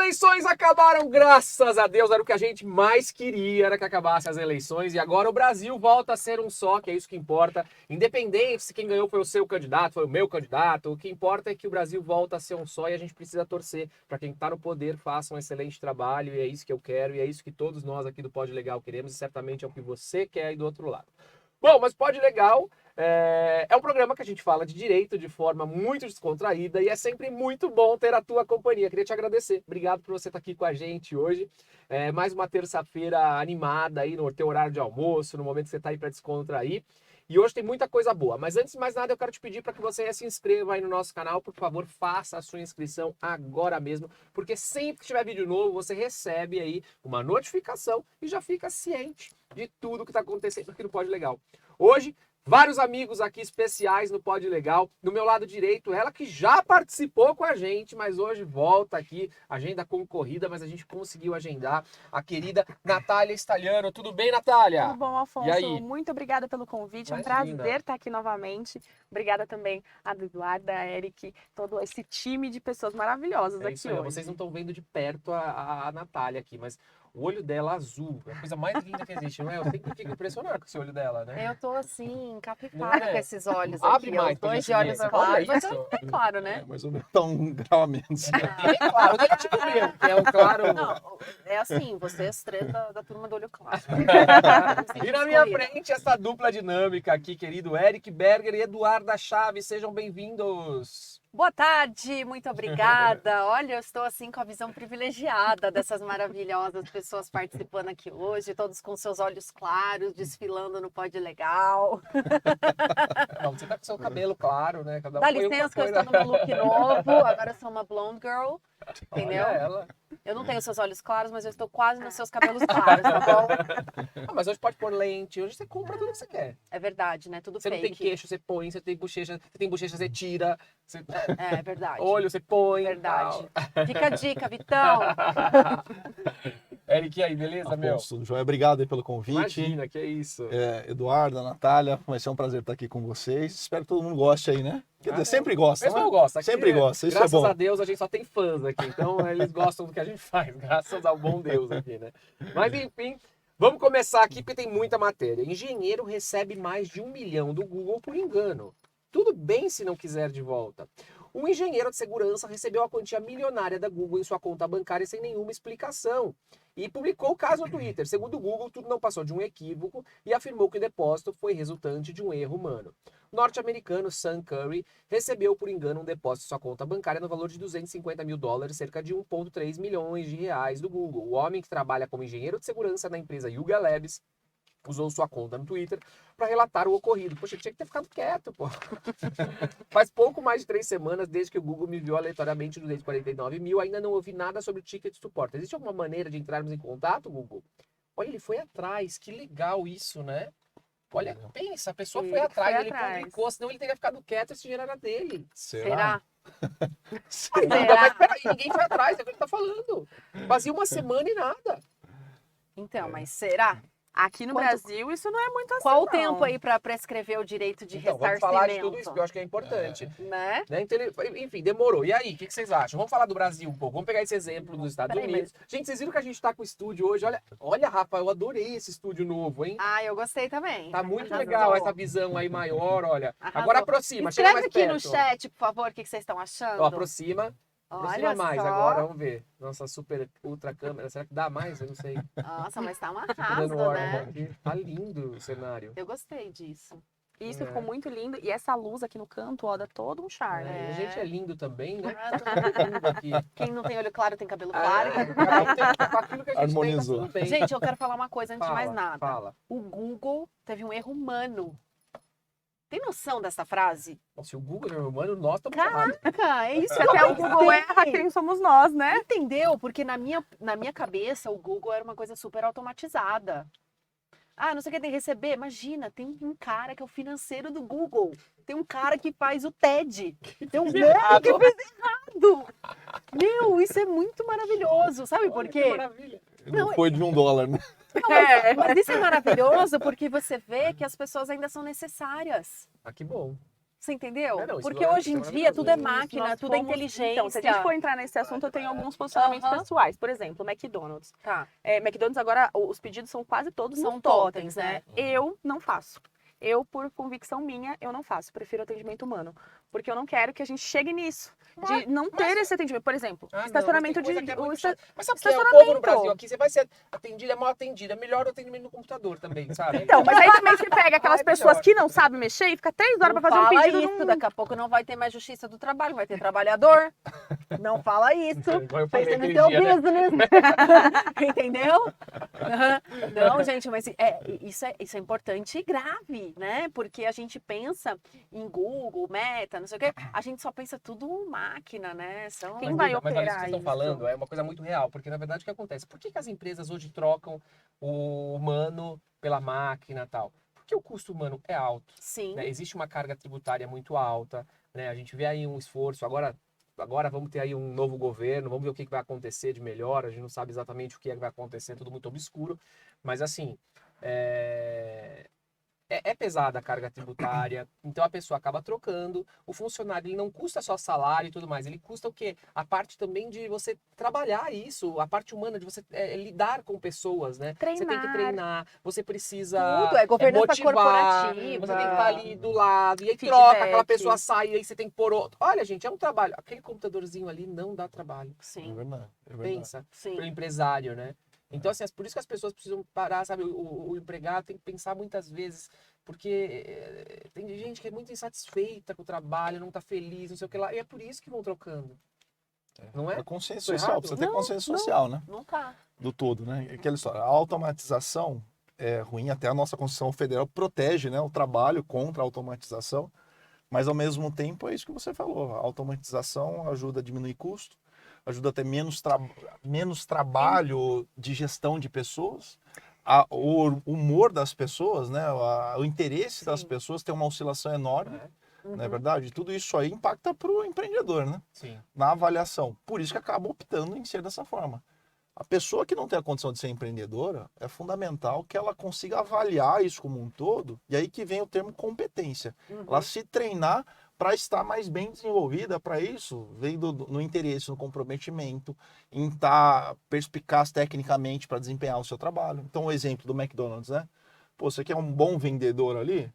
eleições acabaram, graças a Deus, era o que a gente mais queria, era que acabassem as eleições, e agora o Brasil volta a ser um só, que é isso que importa, independente se quem ganhou foi o seu candidato, foi o meu candidato, o que importa é que o Brasil volta a ser um só e a gente precisa torcer para quem está no poder faça um excelente trabalho, e é isso que eu quero, e é isso que todos nós aqui do Pod Legal queremos, e certamente é o que você quer aí do outro lado. Bom, mas Pod Legal é um programa que a gente fala de direito de forma muito descontraída e é sempre muito bom ter a tua companhia. Queria te agradecer. Obrigado por você estar aqui com a gente hoje. Mais uma terça-feira animada aí no teu horário de almoço, no momento que você está aí para descontrair. E hoje tem muita coisa boa. Mas antes de mais nada, eu quero te pedir para que você se inscreva aí no nosso canal. Por favor, faça a sua inscrição agora mesmo, porque sempre que tiver vídeo novo, você recebe aí uma notificação e já fica ciente de tudo que está acontecendo aqui no Pod Legal. Hoje, vários amigos aqui especiais no Pod Legal. Do meu lado direito, ela que já participou com a gente, mas hoje volta aqui, agenda concorrida, mas a gente conseguiu agendar a querida Natália Staliano. Tudo bem, Natália? Tudo bom, Afonso? E aí? Muito obrigada pelo convite, é um Imagina. prazer estar aqui novamente. Obrigada também a Eduarda, a Eric, todo esse time de pessoas maravilhosas É isso aqui aí, hoje. vocês não estão vendo de perto a Natália aqui, mas o olho dela azul é a coisa mais linda que existe, não é? Eu sempre fico impressionado com esse olho dela, né? Eu tô assim, Não encapifada é? com esses olhos Abre aqui, mais os pra dois gente de olhos ver. claros. Olha Mas isso. eu é claro, né? Mas o meu tá um grau a menos. Bem claro, não é tipo o meu, que é o claro. Não, é assim, vocês três da turma do olho claro. E na minha frente, essa dupla dinâmica aqui, querido Eric Berger e Eduarda Chaves, sejam bem-vindos. Boa tarde, muito obrigada. Olha, eu estou assim com a visão privilegiada dessas maravilhosas pessoas participando aqui hoje, todos com seus olhos claros, desfilando no Pod Legal. Não, você tá com seu cabelo claro, né? Cada um Dá põe uma licença que eu coisa. estou no meu look novo, agora eu sou uma blonde girl, entendeu? Olha ela. Eu não tenho seus olhos claros, mas eu estou quase nos seus cabelos claros, tá bom? Ah, mas hoje pode pôr lente, hoje você compra tudo que você quer. É verdade, né? Tudo Você não tem fake. queixo, você põe, você tem bochecha, você tira. Você... É verdade. Olho, você põe. Verdade. Fica a dica, Vitão. Eric, e aí, beleza, meu? Afonso, Joia, obrigado aí pelo convite. Imagina, que é isso. Eduardo, Natália, vai ser um prazer estar aqui com vocês. Espero que todo mundo goste aí, né? Quer dizer, sempre O gosta, pessoal né? gosta. Aqui, Sempre gosta, isso é graças bom. a Deus a gente só tem fãs aqui, então eles gostam do que a gente faz, graças ao bom Deus aqui, né? Mas enfim, vamos começar aqui porque tem muita matéria. Engenheiro recebe mais de 1 milhão do Google por engano. Tudo bem se não quiser de volta. Um engenheiro de segurança recebeu a quantia milionária da Google em sua conta bancária sem nenhuma explicação. E publicou o caso no Twitter. Segundo o Google, tudo não passou de um equívoco e afirmou que o depósito foi resultante de um erro humano. O norte-americano Sam Curry recebeu por engano um depósito em sua conta bancária no valor de $250 mil, cerca de 1,3 milhões de reais do Google. O homem que trabalha como engenheiro de segurança na empresa Yuga Labs usou sua conta no Twitter para relatar o ocorrido. Poxa, tinha que ter ficado quieto, pô. Faz pouco mais de 3 semanas desde que o Google me enviou aleatoriamente 249 mil, ainda não ouvi nada sobre o ticket de suporte. Existe alguma maneira de entrarmos em contato, Google? Olha, ele foi atrás, que legal isso, né? Olha, pensa, a pessoa foi atrás, ele publicou, senão ele teria ficado quieto e esse dinheiro era dele. Será? Não, mas peraí, ninguém foi atrás, é o que ele tá falando. Fazia uma semana e nada. Então, mas será? Aqui no Quanto- Brasil isso não é muito assim, Qual o não. tempo aí para prescrever o direito de Então, vamos ressarcimento? falar de tudo isso, que eu acho que é importante. Né? Né? Então, enfim, demorou. E aí, o que vocês acham? Vamos falar do Brasil um pouco. Vamos pegar esse exemplo dos Estados Peraí, Unidos. Gente, vocês viram que a gente tá com o estúdio hoje? Olha, Rafa, eu adorei esse estúdio novo, hein? Ah, eu gostei também. Tá muito Arrasou. legal essa visão aí maior, olha. Arrasou. Agora aproxima, chega Escreve mais aqui perto. no chat, por favor, o que vocês estão achando. Ó, aproxima Olha mais só. agora, vamos ver. Nossa super ultra câmera, será que dá mais? Eu não sei. Nossa, mas tá um Fico arraso, dando ordem né? aqui. Tá lindo o cenário. Eu gostei disso. Isso É. ficou muito lindo. E essa luz aqui no canto, ó, dá todo um charme. É, a gente é lindo também, né? Ah, Tá tudo lindo aqui. Quem não tem olho claro tem cabelo claro. É, cada um tem com aquilo que a gente Harmonizou. tem, tá tudo bem. Gente, eu quero falar uma coisa antes de mais Fala, nada. Fala. O Google teve um erro humano. Tem noção dessa frase? Bom, se o Google é humano, nós estamos errados. Cara, é isso Se que até eu o Google erra, quem somos nós, né? Entendeu? Porque na minha cabeça o Google era uma coisa super automatizada. Ah, não sei o que tem que receber. Imagina, tem um cara que é o financeiro do Google. Tem um cara que faz o TED. Tem um cara que fez errado. Meu, isso é muito maravilhoso. Sabe por Olha que quê? maravilha. Não foi de $1, né? Mas isso é maravilhoso porque você vê que as pessoas ainda são necessárias. Ah, que bom. Você entendeu? É, não, isso Porque é- hoje em isso é dia tudo é maravilhoso. máquina, Nós tudo é fomos- inteligência. Então, se a gente for entrar nesse assunto, eu tenho alguns posicionamentos Aham. pessoais. Por exemplo, McDonald's. Tá. McDonald's agora, os pedidos são quase todos São nos totens, totens, né? Eu não faço. Eu, por convicção minha, eu não faço. Prefiro atendimento humano. Porque eu não quero que a gente chegue nisso. De não ter esse atendimento. Por exemplo, Ah, não, estacionamento mas tem coisa que é muito chata. Mas sabe o que é o estacionamento. povo no Brasil aqui? Você vai ser atendido, é mal atendido. É melhor o atendimento no computador também, sabe? Então, mas aí também você pega aquelas Ah, é pessoas melhor. que não sabem mexer e fica 3 horas Não pra fazer um fala pedido. isso, daqui a pouco não vai ter mais justiça do trabalho, vai ter trabalhador. Não fala isso. Igual eu falei Pensa no aquele seu dia, né? business. Entendeu? Não, gente, mas isso é importante e grave, né? Porque a gente pensa em Google, Meta, não sei o quê, a gente só pensa tudo máquina, né? Quem Mas, vai Duda, mas olha, isso que operar vocês estão isso? falando é uma coisa muito real, porque na verdade o que acontece? Por que, que as empresas hoje trocam o humano pela máquina e tal? Porque o custo humano é alto, Sim. né? Existe uma carga tributária muito alta, né? A gente vê aí um esforço, agora vamos ter aí um novo governo, vamos ver o que vai acontecer de melhor, a gente não sabe exatamente o que vai acontecer, tudo muito obscuro, mas assim, é pesada a carga tributária, então a pessoa acaba trocando. O funcionário ele não custa só salário e tudo mais, ele custa o quê? A parte também de você trabalhar isso, a parte humana de você lidar com pessoas, né? Você tem que treinar, você precisa Tudo, é governança motivar, corporativa. você tem que estar ali do lado, e aí Feedback. troca, aquela pessoa sai, e aí você tem que pôr outro. Olha, gente, é um trabalho. Aquele computadorzinho ali não dá trabalho. É Sim, verdade, é verdade. Pensa, sim. pro empresário, né? Então, assim, por isso que as pessoas precisam parar, sabe? O empregado tem que pensar muitas vezes, porque tem gente que é muito insatisfeita com o trabalho, não tá feliz, não sei o que lá, e é por isso que vão trocando. Não é? É consciência Tô social, errado? precisa ter Não, consciência não. social, né? Não tá. Do todo, né? Aquela história, a automatização é ruim, até a nossa Constituição Federal protege, né, o trabalho contra a automatização, mas ao mesmo tempo é isso que você falou, a automatização ajuda a diminuir custo, ajuda a ter menos trabalho de gestão de pessoas, o humor das pessoas, né, o interesse das Sim. pessoas tem uma oscilação enorme, Uhum. não é verdade? Tudo isso aí impacta para o empreendedor, né? Sim. Na avaliação. Por isso que acaba optando em ser dessa forma. A pessoa que não tem a condição de ser empreendedora, é fundamental que ela consiga avaliar isso como um todo, e aí que vem o termo competência. Uhum. Ela se treinar para estar mais bem desenvolvida para isso, vem no interesse, no comprometimento, em estar perspicaz tecnicamente para desempenhar o seu trabalho. Então, o exemplo do McDonald's, né? Pô, você quer um bom vendedor ali?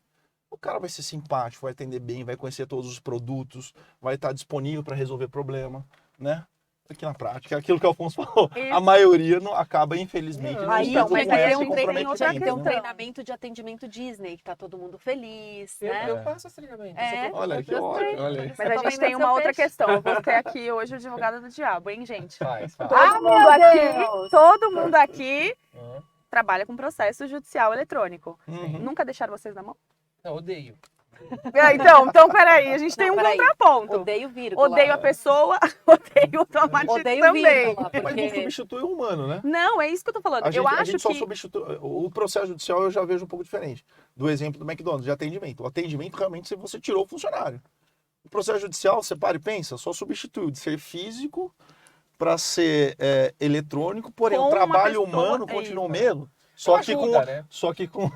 O cara vai ser simpático, vai atender bem, vai conhecer todos os produtos, vai estar disponível para resolver problema, né? Aqui na prática, é aquilo que o Alfonso falou, a maioria não acaba, infelizmente, não Aí estando tem com que ter esse um comprometimento, tem um né? treinamento de atendimento Disney, que tá todo mundo feliz, né? Eu faço esse treinamento. É. Olha que Eu sei. ótimo, olha aí. Mas Eu a tô gente vendendo tem uma seu outra peixe. questão. Eu vou ter aqui hoje o advogado do diabo, hein, gente? Faz. Todo mundo meu aqui, Deus! todo mundo aqui Uhum. trabalha com processo judicial eletrônico. Uhum. Nunca deixaram vocês na mão? Eu odeio. Então peraí, a gente tem um peraí. contraponto. Odeio vírgula. Odeio a pessoa, odeio o traumatismo Odeio também. vírgula, Mas não porque... substitui o humano, né? Não, é isso que eu tô falando. A gente, eu a acho gente só que substitui. O processo judicial eu já vejo um pouco diferente. Do exemplo do McDonald's, de atendimento. O atendimento realmente você tirou o funcionário. O processo judicial, você para e pensa, só substitui de ser físico para ser eletrônico, porém Com o uma trabalho pessoa, humano é continua o isso. mesmo. Só Ajuda, né? que com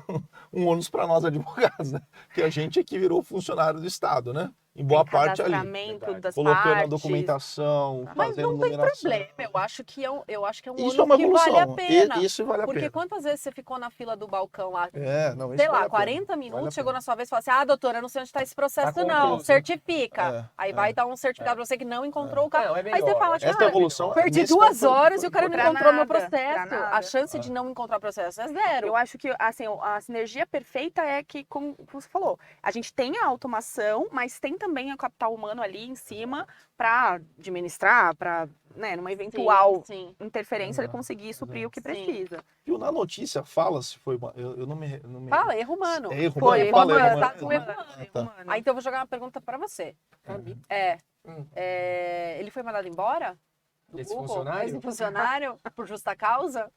um ônus para nós advogados, né? Que a gente é que virou funcionário do Estado, né? Em boa parte ali. cadastramento Verdade. das Colocando a partes. documentação, Mas fazendo não tem numeração. problema, eu acho que é um Isso é ônus uma que vale a evolução. pena. Isso vale a Porque pena. quantas vezes você ficou na fila do balcão lá, Não, isso sei vale lá, a pena. 40 Vale a minutos, chegou pena. na sua vez e falou assim, ah, doutora, eu não sei onde está esse processo Tá não, concluso. certifica. Aí É. vai dar um certificado pra você que não encontrou o carro. Não, é Aí você melhor, fala, acho tipo, Essa ah, evolução. perdi nesse 2 ponto foi- horas e foi o cara não pra encontrou meu nada, pra processo. nada. A chance de não encontrar processo é zero. Eu acho que assim, a sinergia perfeita é que, como você falou, a gente tem a automação, mas tem também o capital humano ali em cima para administrar, para, né, numa eventual Sim. interferência ele conseguir suprir o que Sim. precisa. Viu, na notícia fala se foi. Eu não me. Fala, erro humano. É erro Foi, humano? erro Fala humano, tá com erro Ah, humano. tá. Humano. Aí então eu vou jogar uma pergunta pra você. Hum. Ele foi mandado embora? Do Esse Google? funcionário? Esse funcionário? Por justa causa?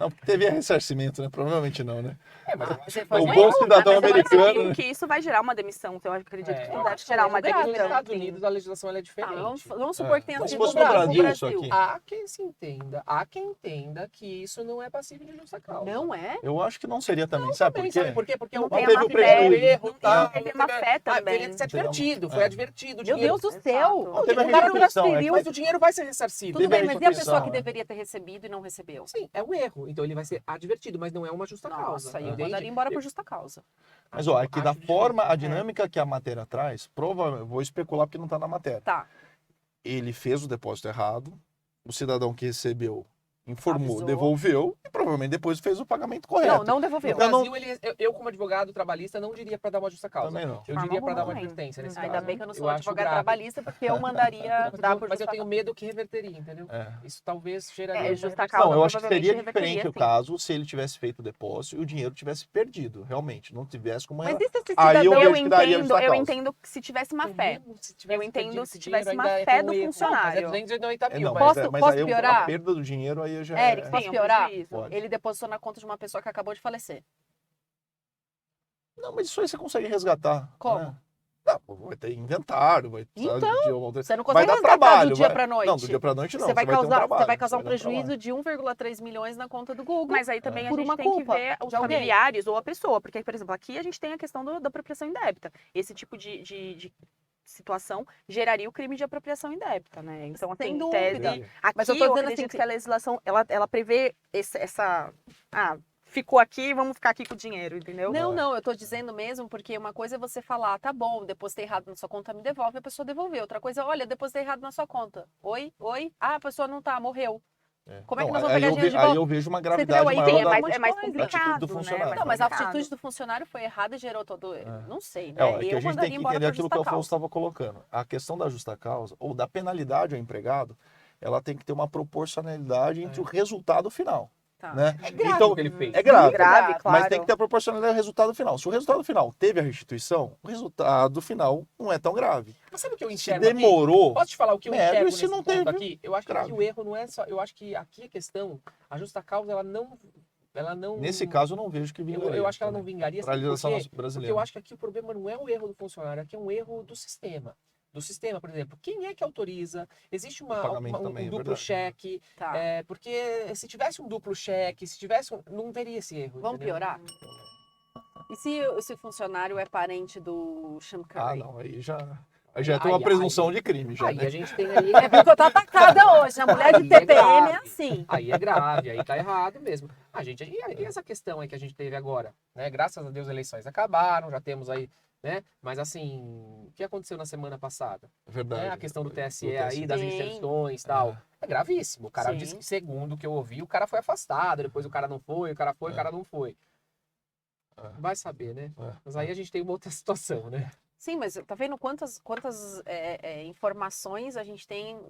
Não, porque teve ressarcimento, né? Provavelmente não, né? Mas eu acho que O foi- bom cidadão Mas eu americano, acredito né? que isso vai gerar uma demissão. Então, eu acredito que É, isso eu deve acho gerar uma que é grave, Nos demissão. Estados sim. Unidos a legislação ela é Tá, diferente. vamos supor que tenha Mas se sido fosse no no Brasil. Brasil, isso aqui. Há quem se entenda, há quem entenda que isso não é passível de justa causa. Não é? Eu acho que não seria também, sabe por Também, quê? sabe por quê? Porque Não o tem teve a o má prejuízo. fé. erro, tá? Teve má fé também. Teria que ser advertido, foi advertido. o Meu dinheiro- Deus do céu! Exato. Teve a O cara restituição, transferiu. Mas o dinheiro vai ser ressarcido. Tudo Teve a bem, mas e a restituição, pessoa que né? deveria ter recebido e não recebeu? Sim, é um erro. Então ele vai ser advertido, mas não é uma justa causa. Nossa, aí eu entende? mandaria embora por justa causa. Mas ó, aqui da Acho forma, a difícil. dinâmica que a matéria traz, provavelmente, vou especular porque não tá na matéria. Tá. Ele fez o depósito errado, o cidadão que recebeu informou, Avisou. devolveu e provavelmente depois fez o pagamento correto. Não, não devolveu. No Então, Brasil, eu, como advogado trabalhista, não diria para dar uma justa causa. Também não. Eu Forma diria para dar uma alguma. advertência nesse Ainda caso. bem que eu não sou acho advogada grave. trabalhista, porque eu mandaria dar por Mas eu justa tenho medo que reverteria, entendeu? É. Isso talvez geraria... É, uma justa reversão. causa. Não, eu acho que provavelmente seria reverteria, diferente o sim. caso se ele tivesse feito o depósito e o dinheiro tivesse perdido, realmente, não tivesse como... Mas e se esse Aí eu cidadão... vejo que daria eu justa causa. entendo que se tivesse má fé. Mesmo se tivesse Eu entendo perdido se esse tivesse dinheiro, má ainda fé é um do erro. funcionário. Não, mas é 290 É, mil, não, mas... mas Posso aí piorar? a perda do dinheiro aí eu já... Eric, é- posso Sim, é um piorar? prejuízo. Pode. Ele depositou na conta de uma pessoa que acabou de falecer. Não, mas isso aí você consegue resgatar. Como? Né? Não, vai ter inventário, vai Então, vai Você não vai consegue dar resgatar trabalho. do dia vai- pra noite. Não, do dia pra noite não. Você vai ter um causar, trabalho, você vai causar um ter trabalho. prejuízo de 1,3 milhões na conta do Google. Mas aí também a Por gente uma tem que culpa ver os de alguém. familiares ou a pessoa. Porque, por exemplo, aqui a gente tem a questão da apropriação indébita. Esse tipo de situação geraria o crime de apropriação indébita, né? Então, Sem assim, dúvida. tese, aqui Mas eu tô dizendo acredito assim que a legislação, ela prevê essa... Ah, ficou aqui, vamos ficar aqui com o dinheiro, entendeu? Não, não, eu tô dizendo mesmo porque uma coisa é você falar, tá bom, depositei errado na sua conta, me devolve, a pessoa devolveu. Outra coisa, olha, depositei errado na sua conta. Oi? Ah, a pessoa não tá, morreu. É. Como é que Não, nós vamos aí pegar eu dinheiro de Aí volta? eu vejo uma entendeu? gravidade Aí maior tem, da, é mais da atitude complicado, do né? funcionário. Mais Não, mas a complicado. atitude do funcionário foi errada e gerou todo... Não sei, né? É, ó, é que eu a gente tem mandaria que embora entender por aquilo justa que o Afonso causa. estava colocando. A questão da justa causa, ou da penalidade ao empregado, ela tem que ter uma proporcionalidade entre o resultado final. Tá. Né? É grave Então, o que ele fez. é grave, Grave, mas claro. tem que ter proporcionalidade ao resultado final. Se o resultado final teve a restituição, o resultado final não é tão grave. Mas sabe o que eu Se enxergo aqui? demorou, Posso te falar o que eu médio, enxergo e se nesse não ponto teve, aqui? Eu acho que grave. aqui o erro não é só... Eu acho que aqui a questão, a justa causa, ela não... nesse caso eu não vejo que vingaria. Eu acho que ela não vingaria. Para a sabe por legislação quê? Porque brasileira. eu acho que aqui o problema não é o erro do funcionário, aqui é um erro do sistema. Do sistema, por exemplo, quem é que autoriza? Existe O pagamento um também, é duplo verdade. cheque, Tá. porque se tivesse um duplo cheque, se tivesse não teria esse erro. Vamos entendeu? piorar? E se o funcionário é parente do Sean Curry? Ah, não, aí já tem uma Aí, presunção aí. de crime. Já, Aí né? a gente tem ali... É porque eu tô atacada hoje. A mulher de Aí é TPM é grave. assim. Aí é grave, aí tá errado mesmo. E essa questão aí que a gente teve agora, né? Graças a Deus as eleições acabaram, já temos aí, né? Mas assim, o que aconteceu na semana passada? É verdade. Né? A questão do TSE Do aí, das Sim. inserções e tal. É gravíssimo. O cara Sim. disse que, segundo o que eu ouvi, o cara foi afastado, depois o cara não foi, o cara foi, o cara não foi. Vai saber, né? Mas aí a gente tem uma outra situação, né? Sim, mas tá vendo quantas informações a gente tem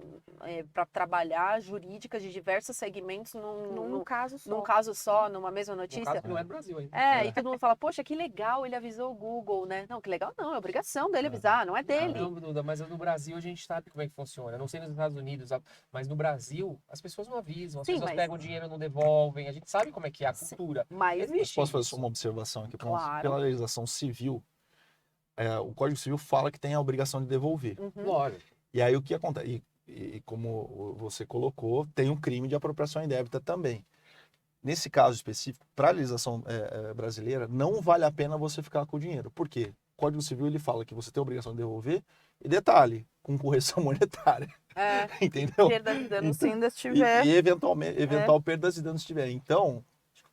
para trabalhar jurídicas de diversos segmentos Num caso só. num caso só, numa mesma No notícia? caso, não é do Brasil ainda. E todo mundo fala, poxa, que legal, ele avisou o Google, né? Não, que legal não, é obrigação dele avisar, não é dele. Não, Duda, mas no Brasil a gente sabe como é que funciona. Eu não sei nos Estados Unidos, mas no Brasil as pessoas não avisam, as Sim, pessoas mas- pegam dinheiro e não devolvem. A gente sabe como é que é a cultura. Mas Existe. Posso fazer isso. só uma observação aqui? Claro. Pela legislação civil, o Código Civil fala que tem a obrigação de devolver. Lógico. E aí o que acontece? E como você colocou, tem um crime de apropriação indébita também. Nesse caso específico, para a legislação brasileira, não vale a pena você ficar com o dinheiro. Por quê? O Código Civil ele fala que você tem a obrigação de devolver, e detalhe, com correção monetária. Entendeu? Perda de dano, se ainda E, estiver. e eventual perdas e danos se tiver. Então,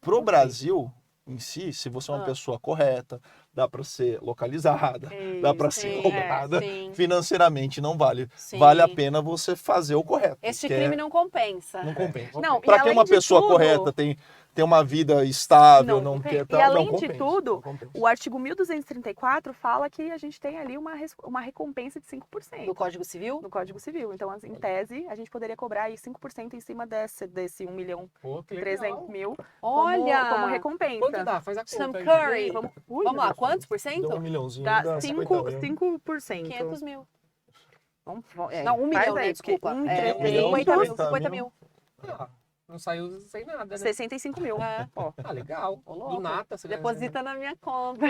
pro Brasil em si, se você é uma pessoa correta, dá para ser localizada, dá para ser sim, cobrada, sim. financeiramente não vale. Sim. Vale a pena você fazer o correto. Este que crime não compensa. não compensa. Não, e Para que além uma de pessoa tudo- correta tem uma vida estável, Não não compensa. quer E além não de compensa, tudo, não compensa. O artigo 1234 fala que a gente tem ali uma recompensa de 5%. Do Código Civil? No Código Civil. Então, em tese, a gente poderia cobrar aí 5% em cima desse 1.300.000 Pô, que legal. Olha! como recompensa. Quanto dá? Faz a conta. Sam aí. Curry. Ui, Vamos lá, meu quantos por Deu cento? 1 milhãozinho, Dá dá 50 mil. 5%. 500 mil. Vamos, Não, 1 faz milhão, aí, né? Desculpa. porque É, 1 milhão, 50 mil. 50 50 mil. Ah, Não saiu sem nada, né? 65 mil. É. Ó. Ah, legal. Ô, Do louco. nada. Você Deposita na minha conta.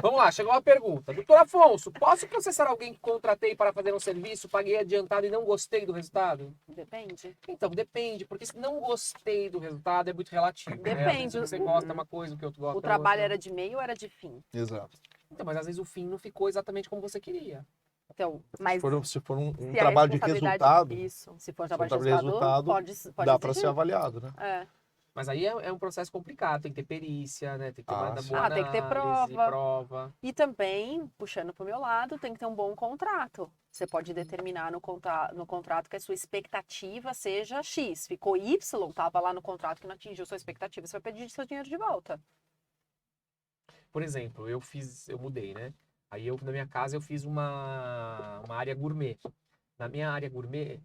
Vamos lá, chegou uma pergunta. Doutor Afonso, posso processar alguém que contratei para fazer um serviço, paguei adiantado e não gostei do resultado? Depende. Então, depende, porque se não gostei do resultado é muito relativo. Né? Às vezes, Depende. se você gosta de uma coisa, o que outro gosta O da trabalho outra. era de meio ou era de fim? Exato. Então, mas às vezes o fim não ficou exatamente como você queria. Então, Mas Se for um se a trabalho de responsabilidade- resultado, Isso. se for se for trabalho de trabalho de resultado, resultado, pode dá para exigir. ser avaliado, né? É. Mas aí é um processo complicado, tem que ter perícia, né? Tem que ter uma sim. boa Ah, tem que ter análise, prova. prova. E também, puxando para o meu lado, tem que ter um bom contrato. Você pode determinar no contrato que a sua expectativa seja X. Ficou Y, estava lá no contrato que não atingiu sua expectativa, você vai pedir seu dinheiro de volta. Por exemplo, eu mudei, né? Aí na minha casa eu fiz uma área gourmet. Na minha área gourmet,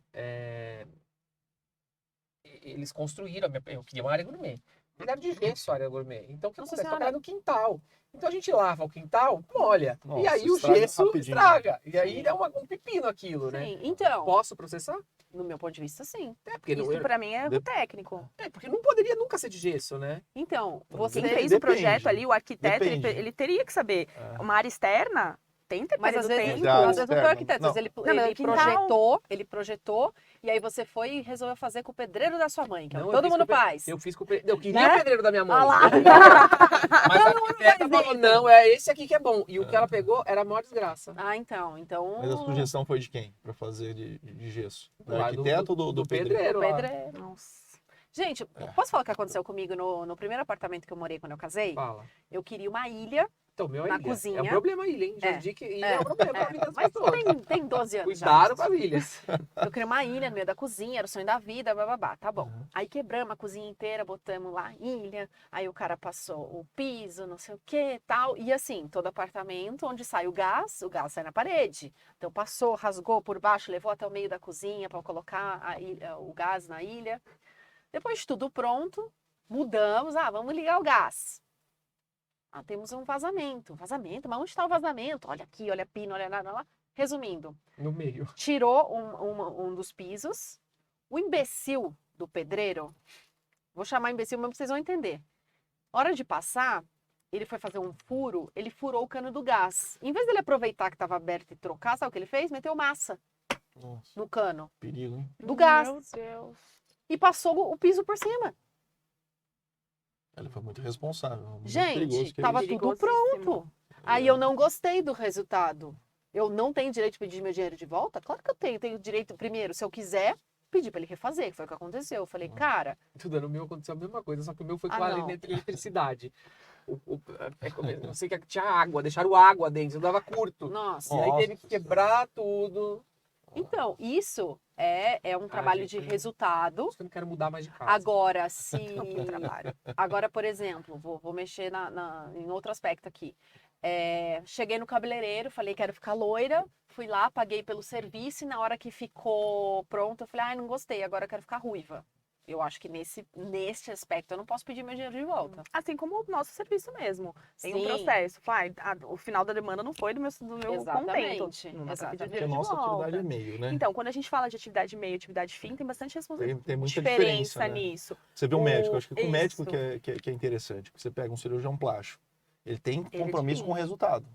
eles construíram, eu queria uma área gourmet. Fizeram de gesso a área gourmet. Então o que Nossa acontece? Só que Senhora. era no quintal. Então a gente lava o quintal, molha. E Nossa, aí o estraga gesso rapidinho. estraga. E aí Sim. é um pepino aquilo, né? Sim, então, Posso processar? no meu ponto de vista, sim. Porque não, Isso pra mim é De- técnico. porque não poderia nunca ser de gesso, né? Então, você. Quem fez Depende. o projeto ali, o arquiteto, Depende. ele teria que saber. É. Uma área externa tem que ter Mas às vezes, tempo. Mas a área às vezes não foi o externa, arquiteto, às não. vezes Não, ele quintal. projetou, e aí você foi e resolveu fazer com o pedreiro da sua mãe, que é o Não, que eu todo fiz mundo com o faz. Eu fiz com o eu queria Né? o pedreiro da minha mãe. Ah lá. Mas a arquiteta faz falou, isso. não, é esse aqui que é bom. E o que ela pegou era a maior desgraça. Ah, então. Mas a sugestão foi de quem para fazer de gesso? Do Lá arquiteto ou do pedreiro? O lá. pedreiro. Nossa. Gente, posso falar o que aconteceu comigo no primeiro apartamento que eu morei quando eu casei? Fala. Eu queria uma ilha. Então, meu é Na ilha. cozinha. É um problema a ilha, hein? Já É. digo que ilha é um problema pra vida das Mas pessoas. tem 12 anos Cuidado com já. as ilhas. Eu queria uma ilha no meio da cozinha, era o sonho da vida, bababá, tá bom. Uhum. Aí quebramos a cozinha inteira, botamos lá ilha, aí o cara passou o piso, não sei o que tal. E assim, todo apartamento onde sai o gás sai na parede. Então passou, rasgou por baixo, levou até o meio da cozinha para colocar o gás na ilha. Depois de tudo pronto, mudamos, vamos ligar o gás. Temos um vazamento. Vazamento? Mas onde está o vazamento? Olha aqui, olha a pino, olha nada lá. Resumindo, No meio. tirou um dos pisos. O imbecil do pedreiro, vou chamar imbecil mesmo pra vocês vão entender. Hora de passar, ele foi fazer um furo, ele furou o cano do gás. Em vez dele aproveitar que estava aberto e trocar, sabe o que ele fez? Meteu massa Nossa, no cano perigo, hein? do gás. Meu Deus. E passou o piso por cima. Ele foi muito responsável. Muito Gente, perigoso que tava isso. tudo Perigosíssimo. pronto. Aí eu não gostei do resultado. Eu não tenho direito de pedir meu dinheiro de volta? Claro que eu tenho. Tenho direito, primeiro, se eu quiser, pedir para ele refazer, que foi o que aconteceu. Eu falei, cara, Tudo no meu aconteceu a mesma coisa, só que o meu foi com Ah, a não. eletricidade. Não sei que tinha água, deixaram água dentro, eu dava curto. nossa. E aí Nossa. teve que quebrar tudo. Então, isso é um trabalho de gente, resultado. Por isso que eu não quero mudar mais de casa. Agora, se. Muito trabalho. Agora, por exemplo, vou mexer em outro aspecto aqui. Cheguei no cabeleireiro, falei quero ficar loira, fui lá, paguei pelo serviço e na hora que ficou pronto, eu falei, ai, não gostei, agora eu quero ficar ruiva. Eu acho que nesse aspecto eu não posso pedir meu dinheiro de volta. Assim como o nosso serviço mesmo. Tem um Sim. processo. Fala, o final da demanda não foi do meu Exatamente, contento. Não dá pra pedir exatamente. Porque a dinheiro de nossa volta. atividade é meio, né? Então, quando a gente fala de atividade meio e atividade fim, tem bastante Tem muita diferença diferença, né? nisso. Você vê um O- médico, acho que com o médico isso. que é interessante. Você pega um cirurgião plástico, ele tem Ele é compromisso de com o resultado.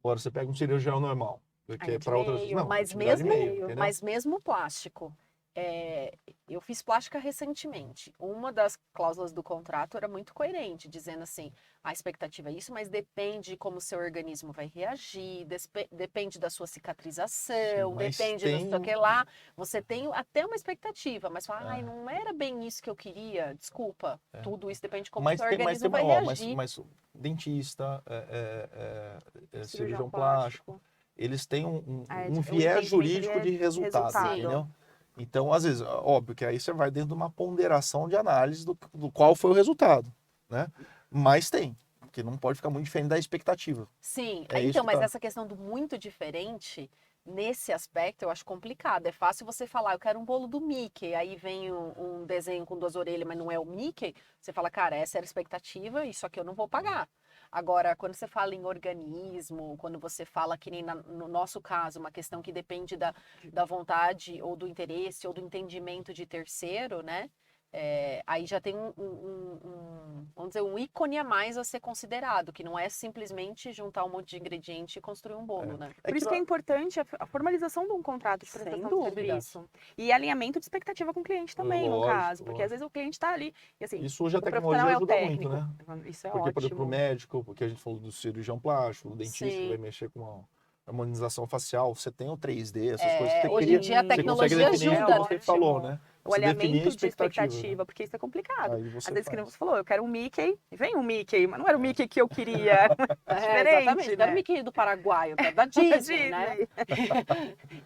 Agora, você pega um cirurgião normal, que Aí é é de para outras... meio, Não, Mas atividade mesmo, meio, entendeu? mas mesmo o plástico, eu fiz plástica recentemente. Uma das cláusulas do contrato era muito coerente, dizendo assim, a expectativa é isso, mas depende de como o seu organismo vai reagir, depende da sua cicatrização, Sim, mas depende do sei o que lá. Você tem até uma expectativa, mas fala, ai, não era bem isso que eu queria, desculpa. Tudo isso depende de como o seu organismo vai reagir. Mas dentista, cirurgião plástico, eles têm um o viés entendimento jurídico de de resultado, resultado. entendeu? Então, às vezes, óbvio que aí você vai dentro de uma ponderação de análise do qual foi o resultado, né? Mas tem, porque não pode ficar muito diferente da expectativa. Sim, É isso então, que mas tá. essa questão do muito diferente, nesse aspecto, eu acho complicado. É fácil você falar, eu quero um bolo do Mickey, aí vem um desenho com 2 orelhas, mas não é o Mickey. Você fala, cara, essa era a expectativa, isso aqui eu não vou pagar. Agora, quando você fala em organismo, quando você fala que nem no nosso caso, uma questão que depende da vontade ou do interesse ou do entendimento de terceiro, né? aí já tem vamos dizer, um ícone a mais a ser considerado, que não é simplesmente juntar um monte de ingrediente e construir um bolo, né? Por isso que é importante a formalização de um contrato de Sem prestação de dúvida. serviço. E alinhamento de expectativa com o cliente também, no Lógico, caso. Porque às vezes o cliente está ali, e assim, Isso hoje a o tecnologia profissional é o ajuda técnico. muito, né? Isso é Porque, por ótimo. exemplo, o médico, porque a gente falou do cirurgião plástico, o dentista que Sim. vai mexer com a harmonização facial, você tem o 3D, essas coisas. Você Hoje cria- em dia a você consegue tecnologia definir ajuda, o que né? você falou, né? O Você definir alinhamento a de expectativa, né? porque isso é complicado. Aí você Às vezes, que nem faz. você falou, eu quero um Mickey, e vem um Mickey, mas não era o Mickey que eu queria. Diferente, exatamente. Não era o né? Mickey do Paraguai, eu quero da Disney, né?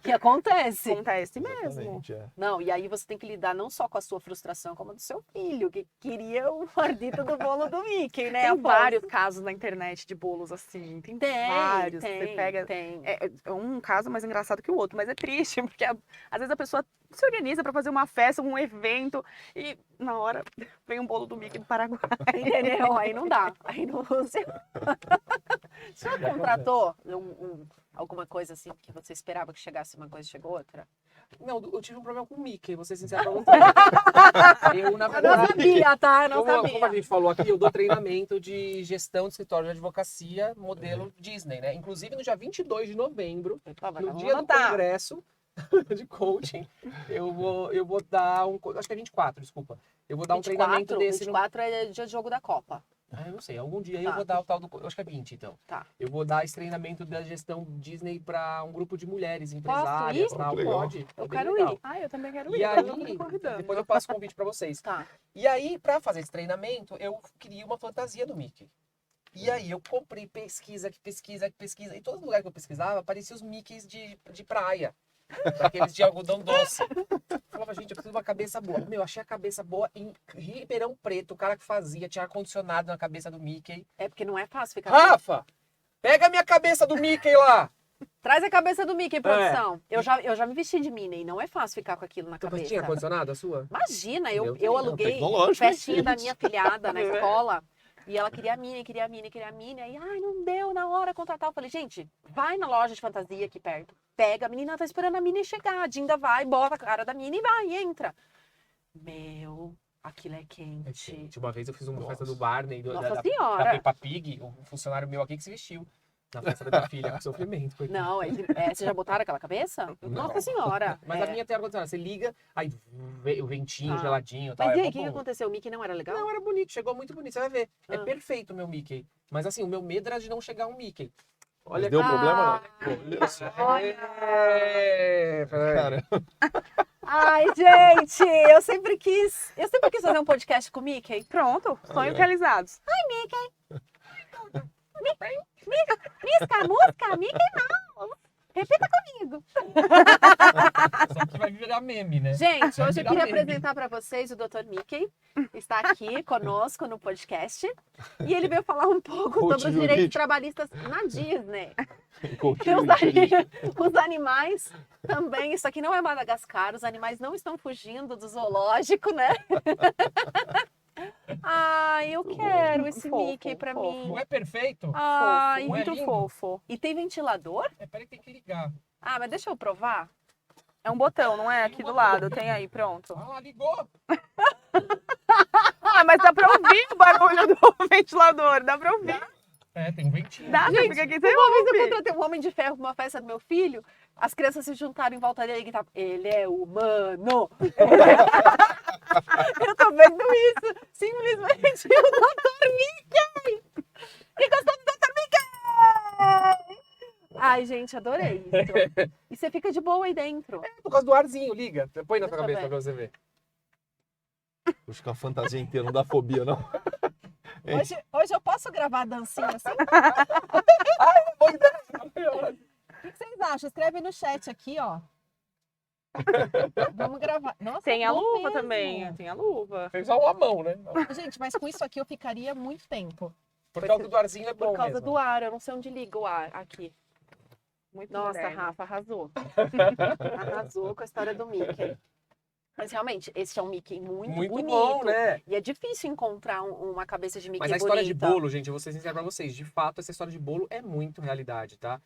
Que acontece. Acontece mesmo. Exatamente, é. Não, e aí você tem que lidar não só com a sua frustração, como a do seu filho, que queria o mordito do bolo do Mickey, né? Tem Afonso? vários casos na internet de bolos assim. Tem vários. Tem, Você pega. tem. É um caso mais engraçado que o outro, mas é triste, porque às vezes a pessoa se organiza para fazer uma festa, um evento, e na hora vem um bolo do Mickey do Paraguai. Entendeu? Aí não dá. Aí não você. Você já contratou alguma coisa assim que você esperava que chegasse uma coisa e chegou outra? Não, eu tive um problema com o Mickey, vou ser sincero pra você. Eu, na Eu não verdade, sabia, tá? Eu não como a sabia. gente falou aqui, eu dou treinamento de gestão de escritório de advocacia, modelo Disney, né? Inclusive, no dia 22 de novembro, no dia do congresso de coaching, eu vou dar acho que é 24, desculpa. Eu vou dar um treinamento desse 24 é dia de jogo da Copa. eu não sei, algum dia eu Tá. vou dar o tal do... Eu acho que é 20, então. Tá. Eu vou dar esse treinamento da gestão Disney para um grupo de mulheres ir? empresárias, tal. Que legal. Aí. Eu É bem quero legal. ir. Ah, eu também quero E ir. aí, eu tô me convidando. depois eu passo o convite para vocês. Tá. E aí, para fazer esse treinamento, eu queria uma fantasia do Mickey. E aí eu comprei pesquisa, e todo lugar que eu pesquisava, aparecia os Mickeys de praia. Daqueles de algodão doce. Eu falava, gente, eu preciso de uma cabeça boa. Meu, achei a cabeça boa em Ribeirão Preto. O cara que fazia, tinha ar-condicionado na cabeça do Mickey. É porque não é fácil ficar. Rafa, pega a minha cabeça do Mickey lá. Traz a cabeça do Mickey, produção. Eu já me vesti de Minnie, não é fácil ficar com aquilo na cabeça. Tinha ar-condicionado a sua? Imagina, eu Meu Deus, aluguei tecnológico, festinha hein, da gente? minha filhada na escola. E ela queria a Minnie. Aí, ai, não deu na hora contratar. Eu falei, gente, vai na loja de fantasia aqui perto. Pega, a menina tá esperando a Minnie chegar. A Dinda vai, bota a cara da Minnie e vai, e entra. Meu, aquilo é quente. Uma vez eu fiz uma festa do Barney, Nossa da Senhora. Peppa Pig, um funcionário meu aqui que se vestiu. Na festa da minha filha, com sofrimento. coitado. Não, vocês já botaram aquela cabeça? Nossa Senhora. Mas É. a minha tem ar-condicionado. Você liga, aí o ventinho Ah. geladinho e tal. Mas é e aí, mó o que bom. aconteceu? O Mickey não era legal? Não, era bonito, chegou muito bonito, você vai ver. É Ah. perfeito o meu Mickey. Mas assim, o meu medo era de não chegar um Mickey. Mas deu problema? Olha só. Cara, Ai, gente, eu sempre quis fazer um podcast com o Mickey. Pronto, sonhos realizados. Música, Mickey Mouse. Repita comigo. Só que vai virar meme, né? Gente, hoje eu queria Meme. apresentar para vocês o Dr. Mickey. Está aqui conosco no podcast. E ele veio falar um pouco Coach sobre os direitos jurídico. trabalhistas na Disney. E coaching os animais também. Isso aqui não é Madagascar. Os animais não estão fugindo do zoológico, né? Ai, eu quero esse Fofo, Mickey pra fofo. mim. Não é perfeito? Ai, Não é Muito lindo? fofo. e tem ventilador? Peraí que tem que ligar. Ah, mas deixa eu provar. É um botão, não é? Aqui do lado. Tem aí, pronto. Ah, ligou. Ah, mas dá pra ouvir o barulho do ventilador. Dá pra ouvir. É, tem um ventinho. Dá, Gente, porque aqui tem Uma vez eu ouve. contratei um homem de ferro pra uma festa do meu filho, as crianças se juntaram em volta dele e gritavam, ele é humano. Eu tô vendo isso. Simplesmente o Dr. Mickey. E gostou do Dr. Mickey? Ai, gente, adorei isso. E você fica de boa aí dentro. Por causa do arzinho, liga. Põe na tua Deixa eu cabeça ver. pra você ver. Puxa, com a fantasia inteira, não dá fobia, não. Hoje eu posso gravar a dancinha assim? O que vocês acham? Escreve no chat aqui, ó. Vamos gravar. Nossa, Tem a bom luva mesmo. também. Tem a luva. Fez só uma mão, né? Gente, mas com isso aqui eu ficaria muito tempo. Por causa do arzinho é bom Por causa mesmo. do ar, eu não sei onde liga o ar aqui. Muito Nossa, moderno. Rafa, arrasou. Arrasou com a história do Mickey. Mas realmente, esse é um Mickey muito, Muito bonito. bom, né? E é difícil encontrar uma cabeça de Mickey Mas a história de bonita. bolo, gente, eu vou ser sincero pra vocês. De fato, essa história de bolo é muito realidade, tá?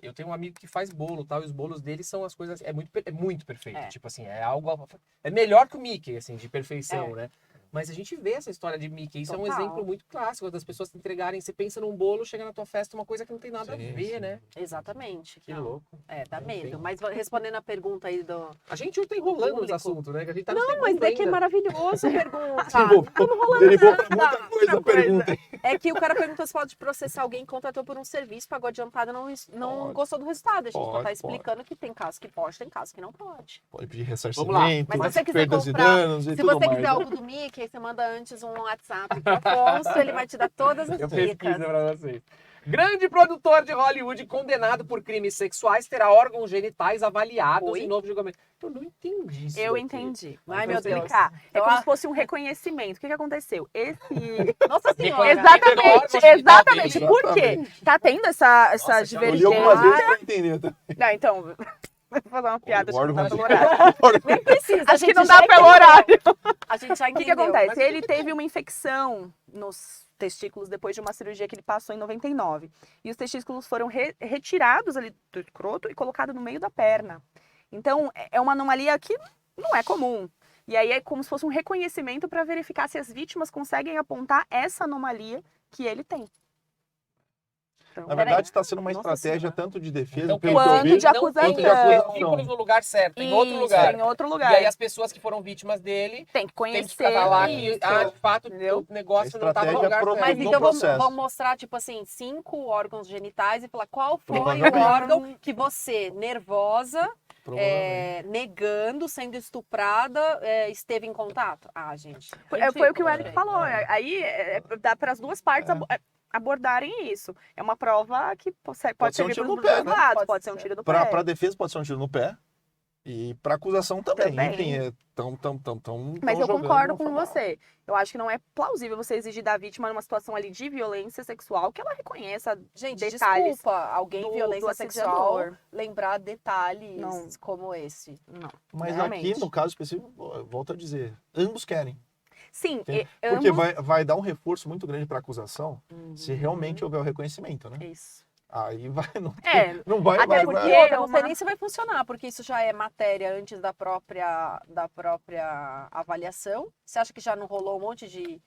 Eu tenho um amigo que faz bolo, tal, e os bolos dele são as coisas... É muito perfeito. É. Tipo assim, é algo... É melhor que o Mickey, assim, de perfeição, né? Mas a gente vê essa história de Mickey. Isso é um Total. exemplo muito clássico das pessoas te entregarem. Você pensa num bolo, chega na tua festa, uma coisa que não tem nada a Sim, ver, sim. né? Exatamente. Que Não. louco. Dá Enfim. medo. Mas respondendo a pergunta aí do... A gente tá enrolando os Público. assuntos, né? Que a gente tá Não, mas é que é ainda. maravilhoso a pergunta. Derivou pra muita coisa a coisa. pergunta, hein? É que o cara perguntou se pode processar alguém que contratou por um serviço, pagou adiantado e não Pode. gostou do resultado. A gente só tá Pode, explicando que tem casos que pode, tem casos que não pode. Pode pedir Vamos lá. ressarcimento, Mas se você quiser perdas comprar- e danos e Se tudo você mais. quiser né? algo do Mickey, você manda antes um WhatsApp pro Afonso, ele vai te dar todas as Eu dicas. pesquiso pra vocês. Grande produtor de Hollywood condenado por crimes sexuais terá órgãos genitais avaliados Oi? em novo julgamento. Eu não entendi isso. Eu daqui. entendi. Ai, Vou meu Deus. explicar. É Então, como a- se fosse um reconhecimento. O que aconteceu? Nossa senhora. Reconhecimento. Exatamente. Exatamente. Por quê? Tá tendo essa Nossa, já Eu li divergência. algumas vezes pra entender. Tá? Não, então, vou fazer uma piada. O órgão acho que não genital. dá pelo horário. Nem precisa. a Acho que gente não já dá pelo entendeu. horário. A gente já O que entendeu. acontece? Mas Ele teve uma infecção nos testículos depois de uma cirurgia que ele passou em 99. E os testículos foram retirados ali do escroto e colocados no meio da perna. Então, é uma anomalia que não é comum. E aí é como se fosse um reconhecimento para verificar se as vítimas conseguem apontar essa anomalia que ele tem. Então, Na verdade, está sendo uma Nossa estratégia Senhora. tanto de defesa, Então, pelo que eu quanto vi, de acusação. Não tem os testículos no lugar certo, em outro Isso, lugar. em outro E lugar. aí as pessoas que foram vítimas dele Tem que tem conhecer. que ficar lá que, isso. de fato, Entendeu? o negócio A não estava no estratégia lugar pro- certo. Mas no então processo. vamos mostrar, tipo assim, 5 órgãos genitais e falar qual foi o Provavelmente. órgão que você, nervosa, provavelmente. negando, sendo estuprada, esteve em contato? Ah, gente. Foi o que o ridículo, Eric gente. falou. Aí dá para as duas partes abordarem isso. É uma prova que pode ser um servir tiro para os no dois pé, né? lados. Pode ser um tiro no pé. Para defesa pode ser um tiro no pé e para acusação também. Também. Enfim, Mas eu jogando concordo uma com forma- você. Eu acho que não é plausível você exigir da vítima numa situação ali de violência sexual que ela reconheça Gente, detalhes desculpa, alguém do violência sexual assediador. lembrar detalhes Não. como esse. Não. Mas realmente. aqui, no caso específico, eu volto a dizer, ambos querem. Sim, Entende? e Porque ambos... vai dar um reforço muito grande para a acusação se Uhum. realmente houver o reconhecimento, né? Isso. Aí vai, não, É, não vai, até vai, porque- vai. E outra, não uma- sei nem se vai funcionar, porque isso já é matéria antes da própria avaliação. Você acha que já não rolou um monte de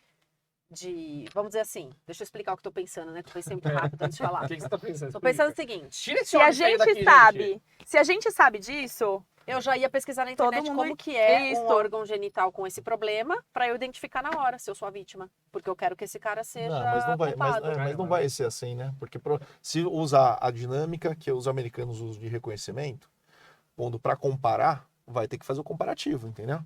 vamos dizer assim, deixa eu explicar o que eu tô pensando, né? Que eu pensei muito rápido antes de falar. O que você tá pensando? Tô pensando o seguinte, Tira esse se a homem feio gente daqui, sabe, gente. se a gente sabe disso, eu já ia pesquisar na Todo internet mundo- como que é Isso. um órgão genital com esse problema, pra eu identificar na hora se eu sou a vítima. Porque eu quero que esse cara seja Não, mas não vai, culpado. mas não vai ser assim, né? Porque se usar a dinâmica que os americanos usam de reconhecimento, pondo para comparar, vai ter que fazer o comparativo, entendeu?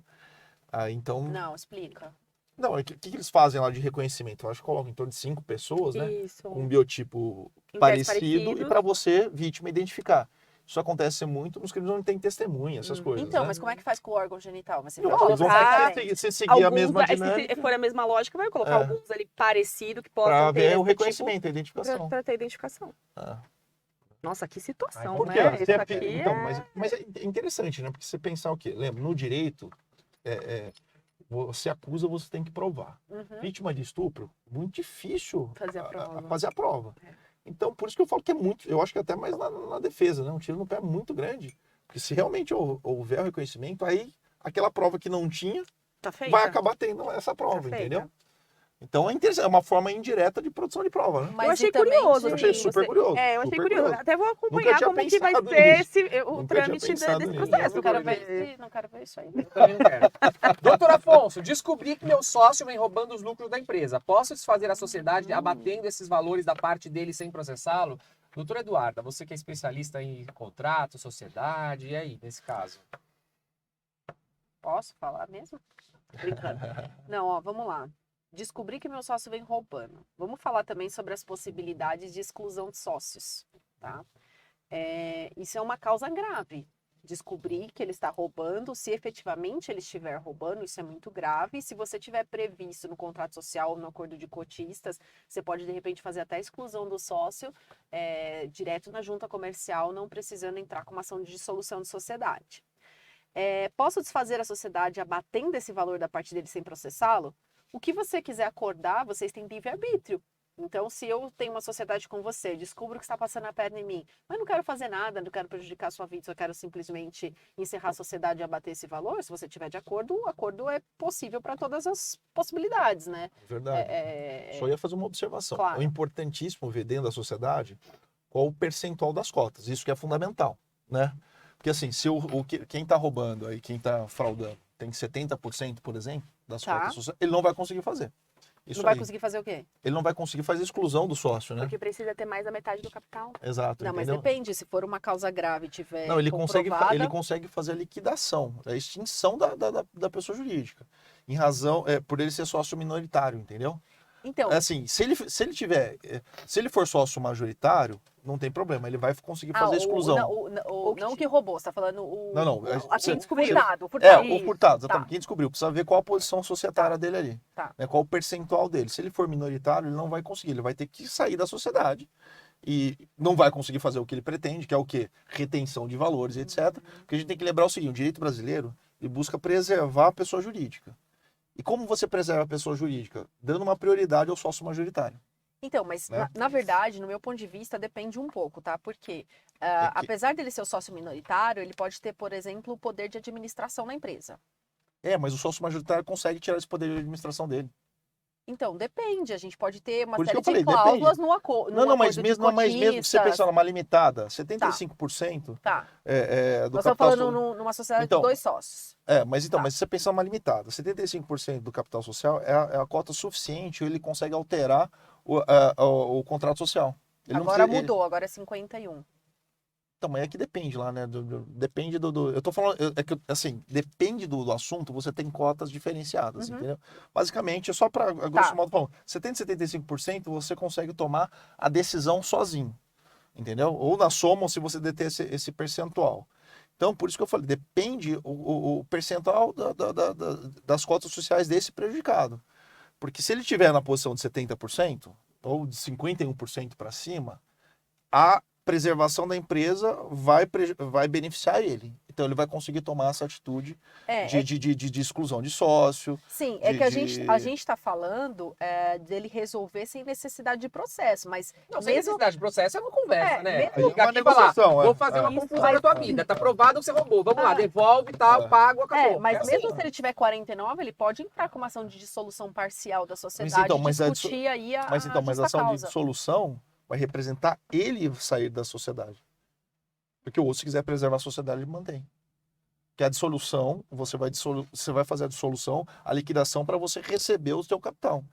Então, Não, explica. não, o que eles fazem lá de reconhecimento? Eu acho que colocam em torno de 5 pessoas, né? isso. Com um biotipo Em parecido testes e parecidos. para você, vítima, identificar. Isso acontece muito nos crimes onde tem testemunha, essas coisas. Então, né? mas como é que faz com o órgão genital? Você Eu vai acho que eles vão colocar- colocar- se seguir a mesma Se dinâmica for a mesma lógica, vai colocar É. alguns ali parecido que possam para ter ver o esse tipo reconhecimento, a identificação. pra ter identificação. Ah. Nossa, que situação, Ai, Por quê? né? Você Isso é- aqui então, é... mas é interessante, né? Porque você pensar o quê? Lembra, no direito, você acusa, você tem que provar. Uhum. Vítima de estupro, muito difícil Fazer a prova. fazer a prova. É. Então, por isso que eu falo que é muito, eu acho que até mais na defesa, né? Um tiro no pé é muito grande. Porque se realmente houver o reconhecimento, aí aquela prova que não tinha, Tá feita. vai acabar tendo essa prova, Tá feita. entendeu? Então é interessante, é uma forma indireta de produção de prova, né? Mas eu achei e também curioso. de- Eu achei assim, super curioso. É, eu achei super curioso. Até vou Nunca acompanhar tinha como que vai pensado ser nisso. o Nunca trâmite tinha pensado desse nisso. processo. Não quero porque- ver, não quero ver isso aí. Eu também não quero. Doutor Afonso, descobri que meu sócio vem roubando os lucros da empresa. Posso desfazer a sociedade abatendo esses valores da parte dele sem processá-lo? Doutora Eduarda, você que é especialista em contrato, sociedade, e aí, nesse caso? Posso falar mesmo? Brincando. Não, ó, vamos lá. Descobri que meu sócio vem roubando. Vamos falar também sobre as possibilidades de exclusão de sócios, tá? Isso é uma causa grave. Descobrir que ele está roubando, se efetivamente ele estiver roubando, isso é muito grave. E se você tiver previsto no contrato social ou no acordo de cotistas, você pode, de repente, fazer até a exclusão do sócio direto na junta comercial, não precisando entrar com uma ação de dissolução de sociedade. Posso desfazer a sociedade abatendo esse valor da parte dele sem processá-lo? O que você quiser acordar, vocês têm livre-arbítrio. Então, se eu tenho uma sociedade com você, descubro que está passando a perna em mim, mas não quero fazer nada, não quero prejudicar a sua vida, só quero simplesmente encerrar a sociedade e abater esse valor, se você tiver de acordo, o acordo é possível para todas as possibilidades, né? Verdade. Só ia fazer uma observação. Claro. É importantíssimo ver dentro da sociedade qual o percentual das cotas. Isso que é fundamental, né? Porque assim, se quem está roubando aí, quem está fraudando, tem 70%, por exemplo, das Tá. cotas sociais, ele não vai conseguir fazer. Isso Não vai aí. conseguir fazer o quê? Ele não vai conseguir fazer a exclusão do sócio, né? Porque precisa ter mais da metade do capital. Exato, Não, mas entendeu? depende, se for uma causa grave e tiver Não, ele consegue, comprovada, ele consegue fazer a liquidação, a extinção da pessoa jurídica, em razão, por ele ser sócio minoritário, entendeu? então, Assim, se ele for sócio majoritário, não tem problema, ele vai conseguir fazer a exclusão. não o que roubou, você tá falando o... Não, Assim, descobriu. Furtado, o furtado. furtado, exatamente. Tá. Quem descobriu, precisa ver qual a posição societária dele ali, Tá. né, qual o percentual dele. Se ele for minoritário, ele não vai conseguir, ele vai ter que sair da sociedade e não vai conseguir fazer o que ele pretende, que é o quê? Retenção de valores, etc. Porque a gente tem que lembrar o seguinte, o direito brasileiro, ele busca preservar a pessoa jurídica. E como você preserva a pessoa jurídica? Dando uma prioridade ao sócio majoritário. Então, mas Né? na verdade, no meu ponto de vista, depende um pouco, tá? Porque, que- apesar dele ser o sócio minoritário, ele pode ter, por exemplo, o poder de administração na empresa. Mas o sócio majoritário consegue tirar esse poder de administração dele. Então, depende. A gente pode ter uma Por isso série que eu de falei, cláusulas depende. no acordo. Não, mas mesmo que você pensar numa limitada, 75% Tá. do Nós estamos capital... falando numa sociedade Então, de 2 sócios. Mas Tá. se você pensar numa limitada, 75% do capital social é a cota suficiente, ele consegue alterar o contrato social. Ele não Agora precisa- mudou, agora é 51. Então, mas é que depende lá, né? Depende eu tô falando, é que, assim, depende do assunto, você tem cotas diferenciadas, Uhum. entendeu? Basicamente, é só para, grosso modo, falando, 70, 75% você consegue tomar a decisão sozinho, entendeu? Ou na soma, ou se você deter esse percentual. Então, por isso que eu falei, depende o percentual das cotas sociais desse prejudicado. Porque se ele tiver na posição de 70%, ou de 51% para cima, a preservação da empresa vai beneficiar ele. Então ele vai conseguir tomar essa atitude de exclusão de sócio. Sim, é de- que a de- gente está falando dele resolver sem necessidade de processo, mas Não, sem mesmo necessidade de processo é uma conversa, É, né? mesmo- A gente fica Uma aqui e falar, negociação, vou fazer uma Isso confusão vai- na tua vida, tá provado que você roubou, vamos lá, devolve, tal, pago, acabou. mas É assim. mesmo se ele tiver 49, ele pode entrar com uma ação de dissolução parcial da sociedade então, e mas a discutir aí a Mas a justa ação de causa. dissolução vai representar ele sair da sociedade. Porque o outro, se quiser preservar a sociedade, ele mantém. Que a dissolução, você vai fazer a dissolução, a liquidação para você receber o seu capital.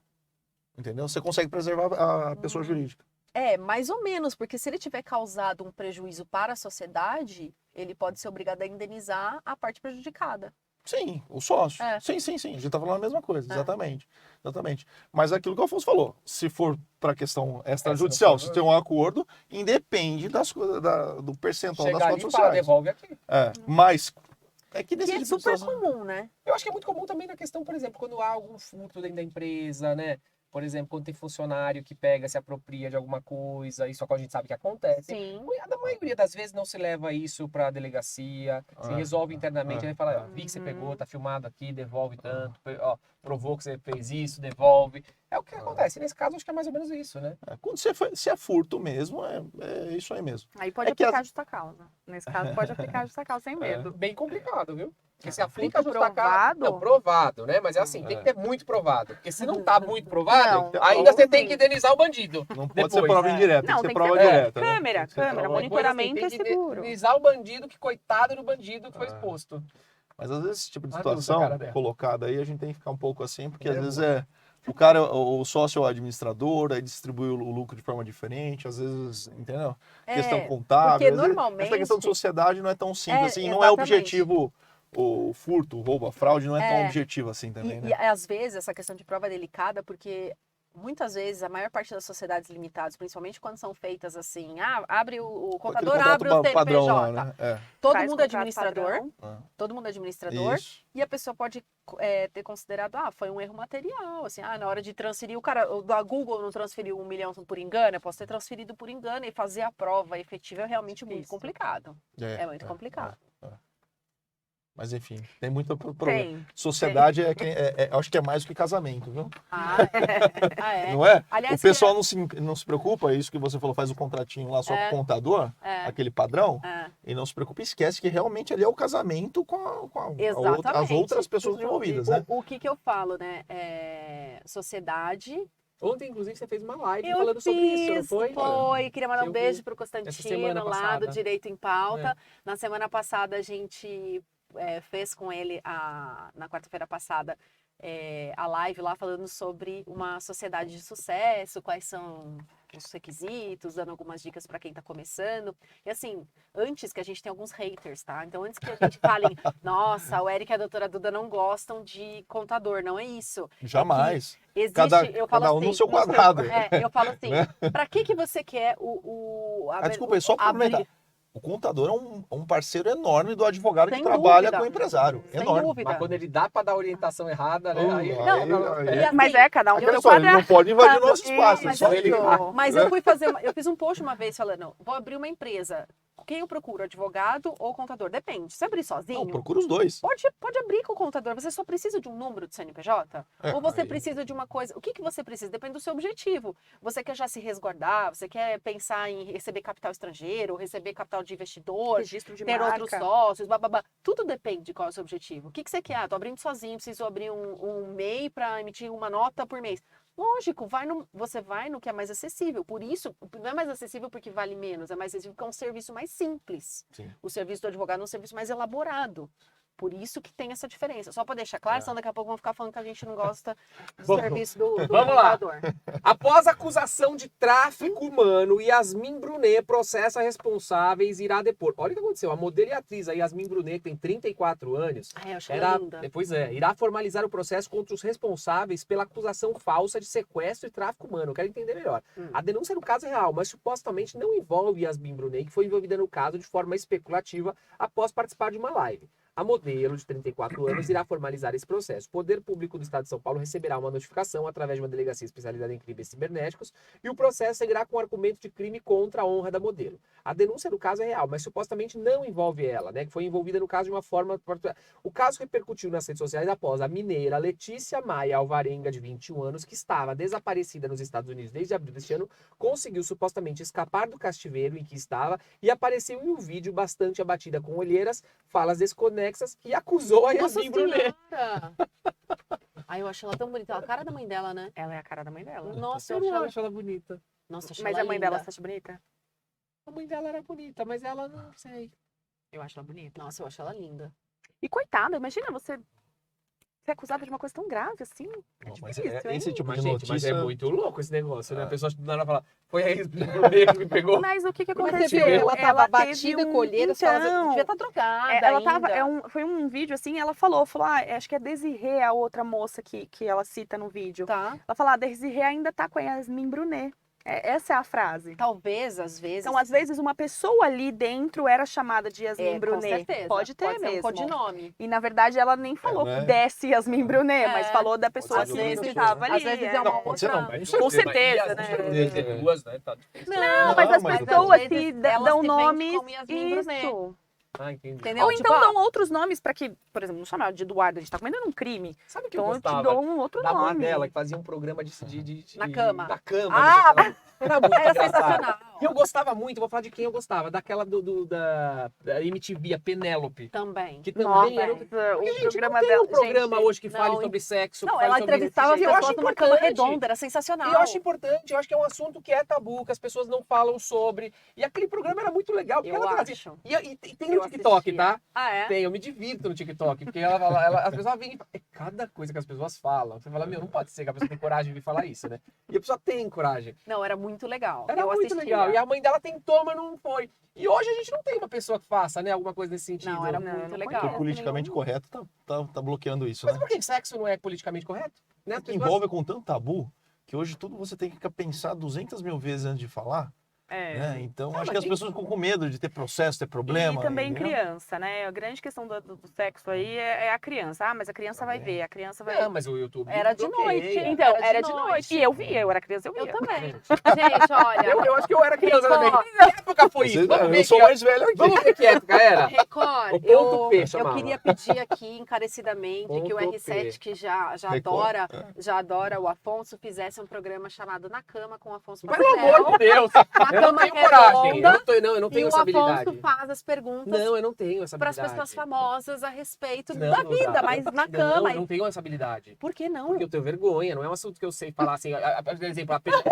Entendeu? Você consegue preservar a pessoa jurídica. Mais ou menos, porque se ele tiver causado um prejuízo para a sociedade, ele pode ser obrigado a indenizar a parte prejudicada. Sim, o sócio. É. Sim. A gente tá falando a mesma coisa, exatamente. Mas aquilo que o Afonso falou, se for para questão extrajudicial, se tem um acordo, independe do percentual Chegar das ali e cotas fala, sociais. devolve aqui. Mas é que Que nesse é tipo de super situação... comum, né? Eu acho que é muito comum também na questão, por exemplo, quando há algum furto dentro da empresa, né? Por exemplo, quando tem funcionário que pega, se apropria de alguma coisa, isso a gente sabe que acontece. Sim. A maioria das vezes não se leva isso pra delegacia, se resolve internamente, aí fala, ó, vi que você pegou, tá filmado aqui, devolve tanto, ó, provou que você fez isso, devolve. É o que acontece. Nesse caso, acho que é mais ou menos isso, né? Quando se é furto mesmo, é isso aí mesmo. Aí pode É que aplicar justa causa. Nesse caso, pode aplicar justa causa sem É medo. bem complicado, viu? Porque se aplica Furto justa causa... provado? Não, provado, né? Mas é assim, tem que ter muito provado. Porque se não tá muito provado, Não. ainda você tem que indenizar o bandido. Não pode Depois, ser prova é. indireta, Não, tem que tem ser que prova ser direta. né? câmera, Tem que ser câmera, prova- monitoramento Depois, assim, é tem que seguro. indenizar o bandido, que coitado do bandido que foi exposto. Mas às vezes esse tipo de Adulta, situação cara dela. colocada aí, a gente tem que ficar um pouco assim, porque às É vezes o cara, o sócio é o administrador, aí distribui o lucro de forma diferente, às vezes, entendeu? Questão contábil. porque às vezes, normalmente- essa questão de sociedade não é tão simples É, assim, não é exatamente. objetivo, o furto, o roubo, a fraude não é tão objetivo assim também, E né? às vezes essa questão de prova é delicada porque muitas vezes a maior parte das sociedades limitadas, principalmente quando são feitas assim, abre o Aquele contador contrato abre o CNPJ. padrão lá, né? Todo Faz mundo é contrato administrador, padrão. todo mundo é administrador Isso. e a pessoa pode ter considerado, foi um erro material, assim, na hora de transferir, o da Google não transferiu 1 milhão por engano, eu posso ter transferido por engano e fazer a prova efetiva é realmente muito Isso. complicado. É muito complicado. Mas enfim, tem muito problema. Tem. Sociedade acho que é mais do que casamento, viu? Ah, é. Ah, é. Não é? Aliás, O pessoal não se preocupa, é isso que você falou, faz o contratinho lá só com o contador, aquele padrão, e não se preocupa, esquece que realmente ali é o casamento com as outras pessoas envolvidas, né? O que eu falo, né? Sociedade. Ontem, inclusive, você fez uma live falando sobre isso, não foi? Foi, queria mandar um Eu beijo vi pro essa semana Constantino, lá do passada. Direito em Pauta. Na semana passada, a gente fez com ele, na quarta-feira passada, a live lá falando sobre uma sociedade de sucesso, quais são os requisitos, dando algumas dicas para quem está começando. E assim, antes que a gente tenha alguns haters, tá? Então, antes que a gente fale, nossa, o Eric e a doutora Duda não gostam de contador, não é isso. Jamais. Existe, eu falo cada um assim, no seu quadrado. eu falo assim, Né? para que você quer Desculpa, só para complementar. O contador é um parceiro enorme do advogado Sem que trabalha dúvida. com o empresário. Sem Enorme. dúvida. Mas quando ele dá pra dar orientação errada, né? Não, Mas cada um no Aquela seu história, ele quadrado. não pode invadir o nosso espaço. mas Só é ele... isso. Mas eu fiz um post uma vez falando, vou abrir uma empresa. Quem eu procuro, advogado ou contador? Depende. Se abrir sozinho, Não, procura os dois. pode abrir com o contador. Você só precisa de um número de CNPJ? Ou você aí- precisa de uma coisa? O que você precisa? Depende do seu objetivo. Você quer já se resguardar? Você quer pensar em receber capital estrangeiro, receber capital de investidor, Registro de ter marca. outros sócios, bababá. Tudo depende de qual é o seu objetivo. O que você quer? Tô abrindo sozinho, preciso abrir um MEI para emitir uma nota por mês. Lógico, você vai no que é mais acessível. Por isso, não é mais acessível porque vale menos, é mais acessível porque é um serviço mais simples. Sim. O serviço do advogado é um serviço mais elaborado. Por isso que tem essa diferença. Só para deixar claro, senão daqui a pouco vão ficar falando que a gente não gosta do Bom, serviço do vamos lá. advogador. Após acusação de tráfico humano, Yasmin Brunet processa responsáveis e irá depor. Olha o que aconteceu. A modelo e atriz, a Yasmin Brunet, que tem 34 anos, Ai, eu achei ela linda. irá formalizar o processo contra os responsáveis pela acusação falsa de sequestro e tráfico humano. Eu quero entender melhor. A denúncia no caso é real, mas supostamente não envolve Yasmin Brunet, que foi envolvida no caso de forma especulativa após participar de uma live. A modelo, de 34 anos, irá formalizar esse processo. O Poder Público do Estado de São Paulo receberá uma notificação através de uma delegacia especializada em crimes cibernéticos e o processo seguirá com o argumento de crime contra a honra da modelo. A denúncia do caso é real, mas supostamente não envolve ela, né? Que foi envolvida no caso de uma forma... O caso repercutiu nas redes sociais após a mineira Letícia Maia Alvarenga, de 21 anos, que estava desaparecida nos Estados Unidos desde abril deste ano, conseguiu supostamente escapar do cativeiro em que estava e apareceu em um vídeo bastante abatida com olheiras, falas desconexas e acusou a Nossa Yasmin Brunet. Senhora! Ai, eu acho ela tão bonita. A cara da mãe dela, né? Ela é a cara da mãe dela. Nossa, Eu eu acho não ela... acho ela bonita. Nossa, acho Mas ela a mãe linda. dela você acha bonita? A mãe dela era bonita, mas ela não sei. Eu acho ela bonita. Nossa, eu acho ela linda. E coitada, imagina você ser acusada de uma coisa tão grave assim. Não, mas difícil, hein? esse tipo Mas, de gente, mas notícia... é muito louco esse negócio, né? A pessoa do nada fala, foi a Yasmin Brunet que me pegou. Mas o que Mas aconteceu? você viu, ela tava teve batida com olheiras, ela Então, devia estar drogada ela tava, ainda. foi um vídeo assim, ela falou, acho que é Desirê, a outra moça que ela cita no vídeo. Tá. Ela falou, a Desirê ainda tá com a Yasmin Brunet. Essa é a frase. Talvez, às vezes... Então, às vezes, uma pessoa ali dentro era chamada de Yasmin com Brunet. certeza. Pode ter ser mesmo. um codinome. E, na verdade, ela nem falou né? desce Yasmin Brunet, mas É. falou da pessoa Pode que ser de estava ali. Às vezes é uma Não, pode ser não, outra- mas... Com certeza, né? Duas, né? Tá difícil. Não, mas as mas pessoas às que vezes elas dão se vendem nomes. como Yasmin Brunet. Isso. Ah, entendi. Entendeu? Ou Tipo, então dão outros nomes pra que, por exemplo, não chamar de Eduardo, a gente tá cometendo um crime. Sabe o que eu Então eu te gostava? dou um outro Da avó nome. dela, que fazia um programa de Na cama. Da cama. Ah! Era muito Era engraçado. sensacional. E eu gostava muito, vou falar de quem eu gostava, daquela da MTV, a Penélope. Também. Que Nossa, também era o Gente, programa não tem dela. um programa gente, hoje que fale não, sobre sexo. Não, que fale ela sobre entrevistava as isso. Eu acho pessoas numa cama importante. redonda, era sensacional. E eu acho importante, eu acho que é um assunto que é tabu, que as pessoas não falam sobre. E aquele programa era muito legal, porque Eu ela trazia. acho. E tem Eu no TikTok, assistia. tá? Ah, é? Tem, eu me divirto no TikTok, porque as pessoas vêm e falam, é cada coisa que as pessoas falam. Você fala, meu, não pode ser que a pessoa tem coragem de vir falar isso, né? E a pessoa tem coragem. Não, era muito legal. Era eu muito assistia. legal. E a mãe dela tentou, mas não foi. E hoje a gente não tem uma pessoa que faça, né? Alguma coisa nesse sentido. Não, era Não, muito não legal. Porque o politicamente correto tá bloqueando isso, Mas né? por que sexo não é politicamente correto? Né? As Que pessoas- envolve com tanto tabu que hoje tudo você tem que pensar 200 mil vezes antes de falar. né? Então, acho mas que as tem- pessoas ficam com medo de ter processo, ter problema. E também entendeu? criança, né? A grande questão do sexo aí é a criança. Ah, mas a criança vai ver, a criança vai... Não, mas o YouTube Era de bloqueia. noite. Então, Era era de de noite. noite. E eu via, eu era criança, eu Eu via. também. Gente, olha. Eu acho que eu era criança também. Record. Que época foi Você- isso? Vamos eu ver sou que- mais velho aqui. Vamos ver que época era? Record, O ponto P eu chamava. queria pedir aqui encarecidamente que o Ponto R7, P. que já Record, adora o Afonso, fizesse um programa chamado Na Cama com o Afonso Pelo Pastel. amor de Deus. Uma Eu não cama tenho coragem. redonda. Eu não E tenho o essa habilidade. Afonso faz as perguntas Não, eu não tenho essa para as habilidade. pessoas famosas a respeito Não, da não vida, dá. mas na Não, cama. eu não tenho essa habilidade. Por que não? Porque eu tenho vergonha, não é um assunto que eu sei falar assim. Por exemplo, a pergunta,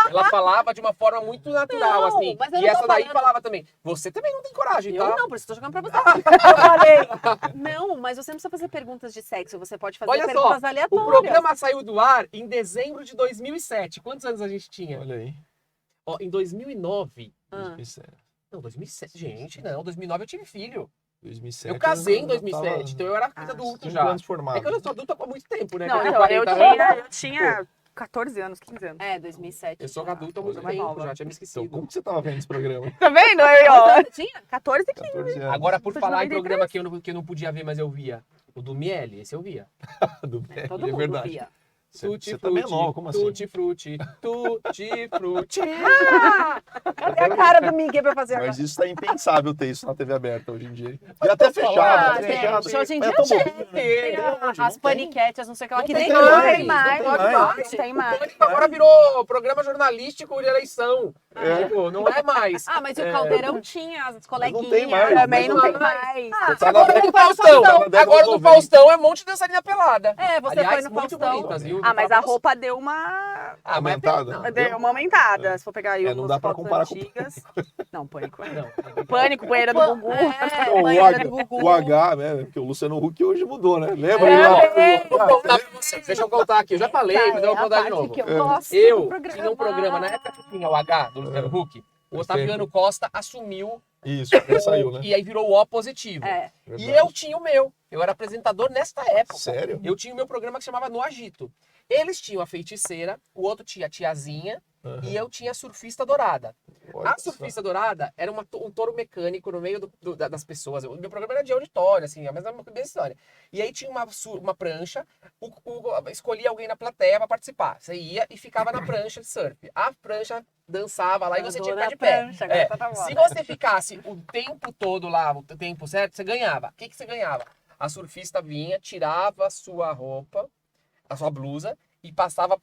ela falava de uma forma muito natural, Não, assim. mas eu E não tô essa daí falando- falava também. Você também não tem coragem, Eu tá? não, por isso eu tô jogando pra você. Eu falei. Não, mas você não precisa fazer perguntas de sexo, você pode fazer Olha só, perguntas O aleatórias. programa saiu do ar em dezembro de 2007. Quantos anos a gente tinha? Olha aí. Ó, em 2009. Ah. 2007, gente, não. 2009 eu tive filho. 2007. Eu casei em já 2007, então eu era Ah, adulto 5 já. anos formado. É que eu já sou adulta há muito tempo, né? Não, Eu tenho então, eu 40 anos. tinha 14 anos, 15 anos. É, 2007. Eu sou já. adulto há muito Coisa mais tempo, nova. já tinha me Então, esquecido. como que você tava vendo esse programa? Tá vendo? Eu, Quantos ó, anos você tinha? 14 e 15. 14 anos. Agora, por Sou de falar em 93. programa que eu não podia ver, mas eu via. O do Miele, esse eu via. do BR, Todo é mundo verdade. via. Você também é nova, como assim? Tutti frutti, tutti frutti. Cadê a cara do Miguel pra fazer agora? Mas isso tá impensável ter isso na TV aberta hoje em dia. E até fechado, Ah, até gente, fechado. hoje em Mas dia é tão tinha. bobinho, né? Tem Não as tem. paniquetes, não sei o que lá, Não que tem nem mais, não tem mais, não tem mais. tem mais. Pânico agora virou programa jornalístico de eleição. É. Tipo, não é mais. Ah, mas o Caldeirão tinha as coleguinhas. tem mais, Também mas não tem não mais. Você tá Agora na do década- Faustão. tá na década Agora de do 90. Faustão é um monte de dançarina pelada. É, você Aliás, foi no muito Faustão. bonitas, viu? Ah, mas a roupa deu uma... Ah, mas Aumentada? não, Deu uma aumentada. Se for pegar aí É, não umas dá pra fotos comparar com antigas. Não, pânico. não. Pânico, banheira do Gugu. É, Não, banheira do Gugu. o H, né? Porque o Luciano Huck hoje mudou, né? Lembra? É, Ele Vou lá? contar pra vocês. Deixa eu contar aqui. Eu já falei, mas eu vou contar de novo. Que eu gosto do Eu programa. tinha um programa, na época que tinha o H do Luciano Huck, o Otaviano Costa assumiu Isso, até saiu, né? e aí virou o O positivo. É. E Verdade. eu tinha o meu. Eu era apresentador nesta época. Sério? Eu tinha o meu programa que chamava No Agito. Eles tinham a feiticeira, o outro tinha a tiazinha Aham. e eu tinha a surfista dourada. Olha A surfista dourada era um touro mecânico no meio das pessoas. O meu programa era de auditório, assim, a mesma história. E aí tinha uma prancha, escolhia alguém na plateia pra participar. Você ia e ficava na prancha de surf. A prancha dançava lá e você tinha que ficar de pé. Prancha, agora É, tá na moda. se você ficasse o tempo todo lá, o tempo certo, você ganhava. O que você ganhava? A surfista vinha, tirava a sua roupa, a sua blusa e passava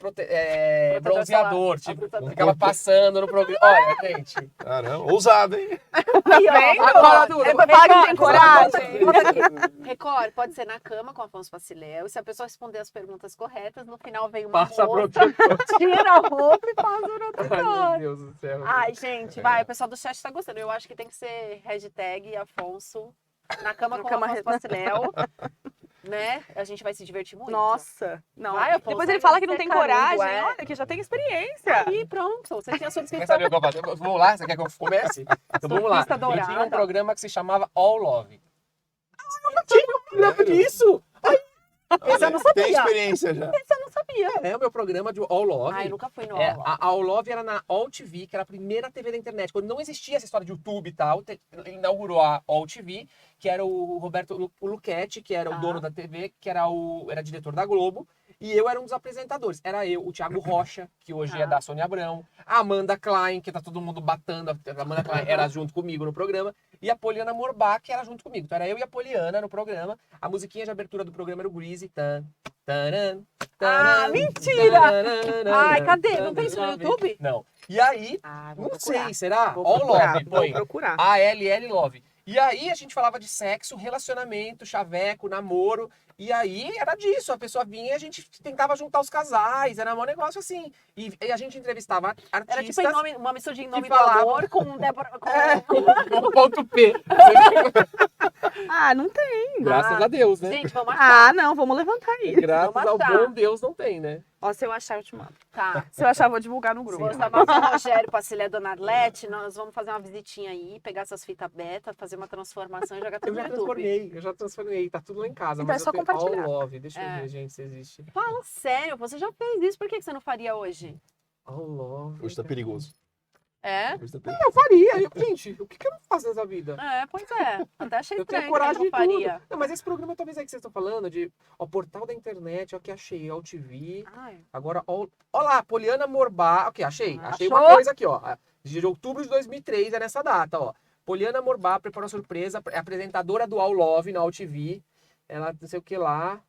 bronzeador, solar. tipo, Protetor. ficava passando no programa. Olha, gente. Caramba, ousado, hein? Aí, ó, Vendo? Agora, Duda, É pra falar que não tem coragem. Bota aqui. Record, pode ser na cama com Afonso Paciléu. E se a pessoa responder as perguntas corretas, no final vem uma Passa moça, protetor. tira a roupa e passa o Ai, meu protetor. Deus do céu. Ai, gente, vai, o pessoal do chat tá gostando. Eu acho que tem que ser hashtag Afonso na cama Na com cama Afonso Paciléu. Né? A gente vai se divertir muito. Nossa. Não. Vai, Afonso, Depois vai ele fala que não ser tem carudo, coragem. é. Olha, que já tem experiência. Aí, pronto. Você tinha Quer subscrição. saber o que eu faço? Vamos lá? Você quer que eu comece? Então vamos lá. Surfista Eu dourada. tinha um programa que se chamava All Love. Eu já tive um programa disso! Esse eu não Tem sabia. experiência já. Esse eu não sabia. É o meu programa de All Love. Ai, nunca fui no É, aula. a All Love era na All TV, que era a primeira TV da internet. Quando não existia essa história de YouTube e tal, inaugurou a All TV, que era o Roberto Luchetti, que era o Tá. dono da TV, que era diretor da Globo. E eu era um dos apresentadores. Era eu, o Thiago Rocha, que hoje Tá. é da Sônia Abrão, a Amanda Klein, que tá todo mundo batendo. A Amanda Klein era junto comigo no programa. E a Poliana Morbach, que era junto comigo. Então era eu e a Poliana no programa. A musiquinha de abertura do programa era o Greasy. Tan, taran, Ah, mentira! Ai, cadê? Não tem isso no YouTube? Não. E aí, Ah, vou não procurar. sei, será? Vou All procurar, Love, vou põe. procurar. ALL Love. E aí a gente falava de sexo, relacionamento, chaveco, namoro. E aí era disso. A pessoa vinha e a gente tentava juntar os casais. Era um negócio assim. E a gente entrevistava Era artistas. tipo em nome, uma mistura de Em Nome do falavam. Amor com Débora... Com... com ponto P. Ah, não tem. Graças a Deus, né? Gente, vamos achar. Ah, não, vamos levantar aí. Graças vamos ao achar. bom Deus não tem, né? Ó, se eu achar, eu te mando. Tá. Se eu achar, eu vou divulgar no grupo. Vou chamar o seu Rogério Pacilé Dona Arlete, nós vamos fazer uma visitinha aí, pegar essas fitas beta, fazer uma transformação e jogar Eu tudo no já YouTube. transformei, tá tudo lá em casa. Então mas é só eu tenho compartilhar. All Love, deixa eu É. ver, gente, se existe. Fala sério, você já fez isso, por que você não faria hoje? All Love. Hoje tá perigoso. É? Eu faria. Gente, o que eu não faço nessa vida? É, pois é. Até achei Eu tenho estranho que coragem não de faria. tudo. Não, mas esse programa talvez aí que vocês estão falando, de ó, portal da internet, ó, que achei, ó, TV. Ai, Agora, ó lá, Poliana Morbá. Ok, achei. Achei Achou? uma coisa aqui, ó. De outubro de 2003 é nessa data, ó. Poliana Morbá preparou surpresa, é apresentadora do All Love na All TV. Ela não sei o que lá.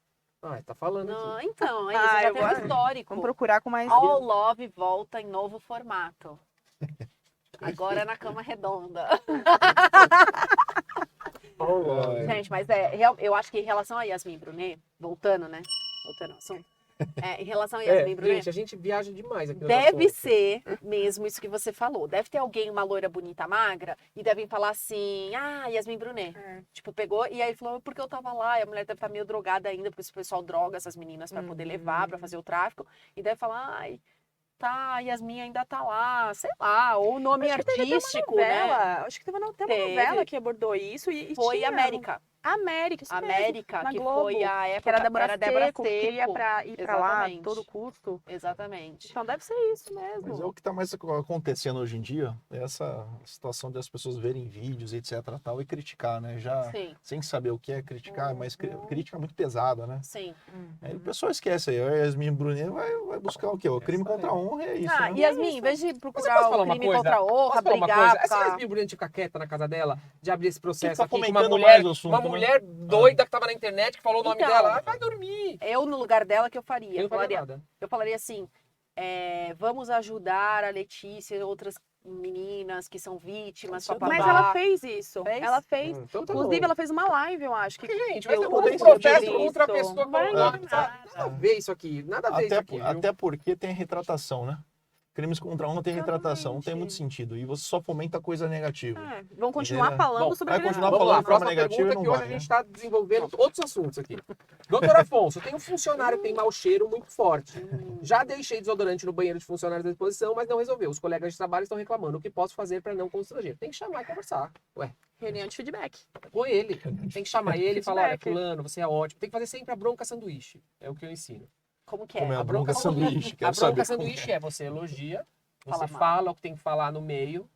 Ah, tá falando Não, aqui. então, é Ah, isso já eu tem um vou- histórico. vamos procurar com mais... All Love volta em novo formato. Agora na cama redonda. All Love. Gente, mas eu acho que em relação a Yasmin Brunet, voltando, né? Voltando ao assunto. Em relação a Yasmin Brunet, Gente, a gente viaja demais aqui no deve assunto. ser mesmo isso que você falou. Deve ter alguém, uma loira bonita, magra, e devem falar assim, Yasmin Brunet. É. Tipo, pegou, e aí falou, porque eu tava lá, e a mulher deve estar meio drogada ainda, porque esse pessoal droga essas meninas pra poder levar, pra fazer o tráfico, e deve falar, ai, tá, Yasmin ainda tá lá, sei lá, ou o nome Acho que teve até uma artístico, né? novela, acho que teve até uma Teve. novela que abordou isso e Foi tinha... América. América, isso mesmo. América, na que Globo, foi a época Que era Débora era Débora Seco, que queria ir pra lá a Exatamente. todo custo. Exatamente. Então deve ser isso mesmo. Mas é o que está mais acontecendo hoje em dia, é essa situação das pessoas verem vídeos, etc, tal, e criticar, né? Já Sim, sem saber o que é criticar, mas crítica muito pesada, né? sim. Aí o pessoal esquece aí, a Yasmin Brunet vai buscar o quê? O crime contra a honra é isso, né? Yasmin, em vez de Mas eu procurar posso o falar uma crime coisa? contra a honra, Posso falar uma brigar, coisa? Essa ficar... Yasmin Brunet ficar quieta na casa dela, de abrir esse processo tá aqui com uma fomentando mulher, mais o assunto, uma né? mulher doida que tava na internet, que falou o nome Então, dela, vai dormir. Eu, no lugar dela, que eu faria? Eu não faria nada. Eu falaria assim, vamos ajudar a Letícia e outras meninas que são vítimas, Mas papapá. Mas ela fez isso. Fez? Ela fez. Então tá Inclusive, bom. ela fez uma live, eu acho. Que Gente, vai eu ter um não monte de tenho processo entendi contra a isso. pessoa Não vai falou nome. nada. Nada a ver isso aqui. Nada a ver isso aqui, viu? Até porque tem retratação, né? Crimes contra a honra tem retratação, não tem muito Exatamente. sentido. E você só fomenta coisa negativa. Vão continuar Entendeu? falando Bom, sobre vai aquele continuar assunto. Vamos lá, falando de forma próxima negativa pergunta não que hoje vai, a né? gente está desenvolvendo outros assuntos aqui. Doutor Afonso, tem um funcionário que tem mau cheiro muito forte. Já deixei desodorante no banheiro de funcionários da exposição, mas não resolveu. Os colegas de trabalho estão reclamando. O que posso fazer para não constranger? Tem que chamar e conversar. Ué, Reunião de feedback. com ele. Tem que chamar ele e falar, olha, Feedback. fulano, você é ótimo. Tem que fazer sempre a bronca sanduíche. É o que eu ensino. Como que é? Como é a A bronca bronca sanduíche, A quero saber. bronca sanduíche é você elogia, você Fala mal. fala o que tem que falar no meio,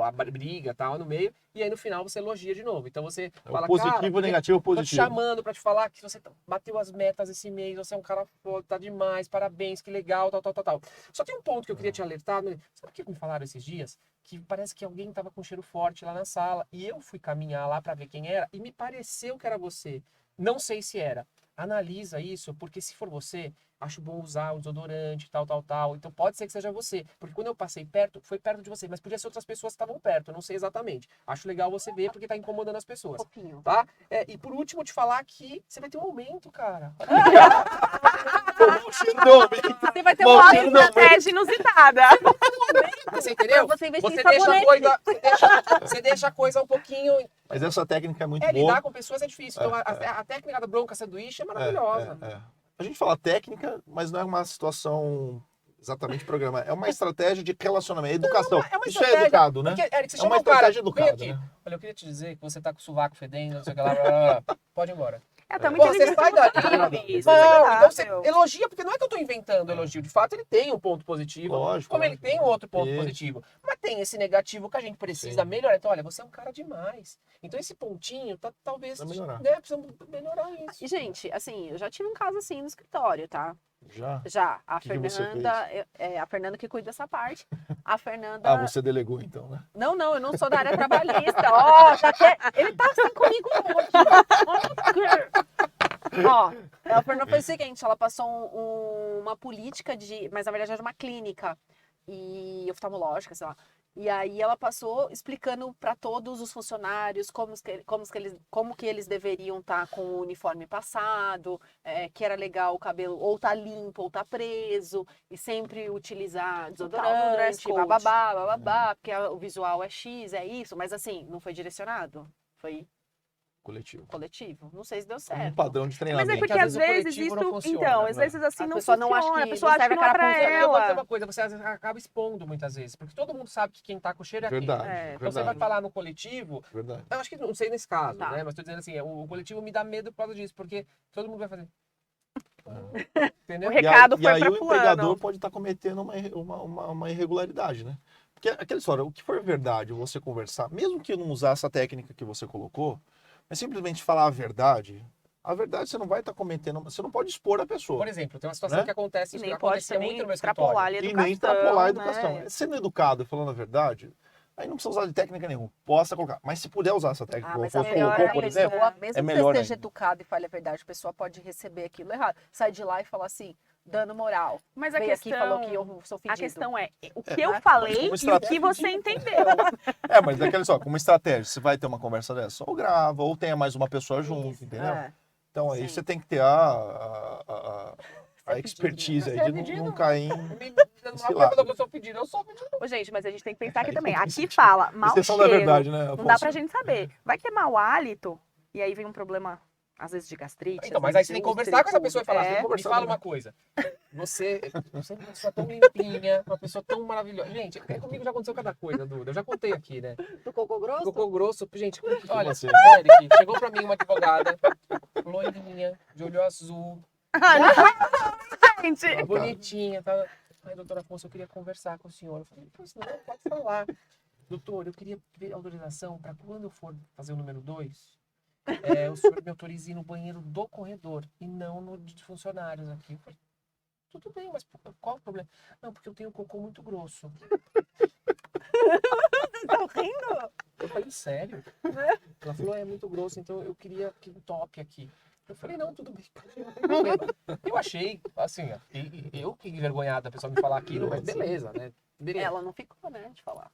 a briga e tal no meio, e aí no final você elogia de novo. Então você É fala, o positivo, cara, negativo, tô te positivo. chamando pra te falar que você bateu as metas esse mês, você é um cara foda, tá demais, parabéns, que legal, tal. Só tem um ponto que eu queria te alertar, né? Sabe o que me falaram esses dias? Que parece que alguém tava com cheiro forte lá na sala, e eu fui caminhar lá pra ver quem era, e me pareceu que era você. Não sei se era. Analisa isso, porque se for você, acho bom usar o desodorante, tal. Então pode ser que seja você. Porque quando eu passei perto, foi perto de você, mas podia ser outras pessoas que estavam perto, eu não sei exatamente. Acho legal você ver, porque tá incomodando as pessoas. Fofinho. Tá? E por último, te falar que você vai ter um aumento, cara. Você vai ter Bom, uma cheiro não, estratégia inusitada. Você entendeu? Pra você investir Você em deixa, a sabonete. coisa, você deixa a coisa um pouquinho. Mas essa técnica é muito Lidar boa. com pessoas é difícil. Então, a técnica da bronca sanduíche é maravilhosa. A gente fala técnica, mas não é uma situação exatamente programada. É uma estratégia de relacionamento, educação. É uma Isso é estratégia, educado, né? Porque, Eric, você É chama uma o cara, estratégia vem educada, aqui. né? Olha, eu queria te dizer que você tá com o sovaco fedendo, não sei o que lá. Pode ir embora. É até uma Pô, você inteligência sai dali. emocional isso, Não, é então você agradável. elogia, porque não é que eu tô inventando elogio. De fato, ele tem um ponto positivo. Lógico. Como ele tem um outro ponto Isso. positivo. Mas tem esse negativo que a gente precisa Sim. melhorar. Então, olha, você é um cara demais. Então, esse pontinho, talvez, Precisa melhorar. né, precisamos melhorar isso. E, gente, assim, eu já tive um caso assim no escritório, tá? Já. Já. A Que você Fernanda, a Fernanda que cuida dessa parte. A Fernanda. Ah, você delegou então, né? Não, eu não sou da área trabalhista. Ó, ele tá assim comigo hoje. Ó, a Fernanda foi o seguinte, ela passou uma política mas na verdade era uma clínica e oftalmológica, sei lá. E aí ela passou explicando para todos os funcionários como que eles deveriam estar com o uniforme passado, que era legal o cabelo ou tá limpo ou tá preso, e sempre utilizar dress desodorante, code. bababá, porque o visual é X, é isso, mas assim, não foi direcionado, foi Coletivo. coletivo. Não sei se deu Um certo. padrão de Mas treinamento. é porque às às vezes o vezes coletivo isso. não funciona, Então, às né? vezes assim A não pessoa funciona. não acha que A pessoa não acha serve que não é a pra carapuça. Eu vou dizer ela. uma coisa, você acaba expondo muitas vezes, porque todo mundo sabe que quem tá com cheiro é aquele. Verdade. Então você vai verdade. falar no coletivo, Verdade. eu acho que não sei nesse caso, Tá. né? Mas tô dizendo assim, o coletivo me dá medo por causa disso, porque todo mundo vai fazer. Entendeu? O recado e foi aí pra o empregador fulano. pode estar cometendo uma irregularidade, né? Porque aquela história, o que for verdade, você conversar, mesmo que não usar essa técnica que você colocou, mas simplesmente falar a verdade você não vai estar cometendo, você não pode expor a pessoa. Por exemplo, tem uma situação Né? que acontece, E nem que pode acontecia também muito no meu extrapolar escritório. a E educação, nem extrapolar a educação. né? Sendo educado e falando a verdade, aí não precisa usar de técnica nenhuma. Possa colocar. Mas se puder usar essa técnica, Ah, como mas você a melhor colocou, a por exemplo, pessoa, mesmo é que melhor você esteja ainda. educado e fale a verdade, a pessoa pode receber aquilo errado. Sai de lá e fala assim, dando moral. Mas a Veio aqui e falou questão, que eu sou fedido. a questão é o que É, eu mas falei como e o estratégia que você entendeu. Mas daquele só, como estratégia, você vai ter uma conversa dessa, ou grava, ou tenha mais uma pessoa junto, Isso, entendeu? é. Então aí Sim. você tem que ter a expertise aí Você é de pedido. não cair em... Não é Sei uma lá. coisa que eu sou pedido, eu sou pedido. Ô, gente, mas a gente tem que pensar aqui Aí também. não tem Aqui sentido. fala mau Exceção cheiro. da verdade, né, Não Afonso? dá pra gente saber. Vai ter mau hálito e aí vem um problema, às vezes, de gastrite. Então, às mas vezes aí você tem que de úlcera conversar com essa tudo. pessoa e falar, É. me fala uma coisa. Você é uma pessoa tão limpinha, uma pessoa tão maravilhosa. Gente, comigo já aconteceu cada coisa, Duda. Eu já contei aqui, né? Do cocô grosso? Cocô grosso, gente, olha, você? Eric, chegou pra mim uma advogada, loirinha, de olho azul, Gente, bonitinha, tá? Ai, doutora Afonso, eu queria conversar com o senhor. Eu falei, pois não, pode falar. Doutor, eu queria ver autorização para quando eu for fazer o número 2, o senhor me autorize ir no banheiro do corredor e não no de funcionários aqui. Eu falei, tudo bem, mas qual o problema? Não, porque eu tenho cocô muito grosso. estão rindo? Eu falei, sério? Ela falou, é muito grosso, então eu queria que toque aqui. Eu falei, não, tudo bem, não tem problema. Eu achei, assim, eu que envergonhado da pessoa me falar aquilo, mas beleza, né? Beleza. Ela não ficou, né, de falar.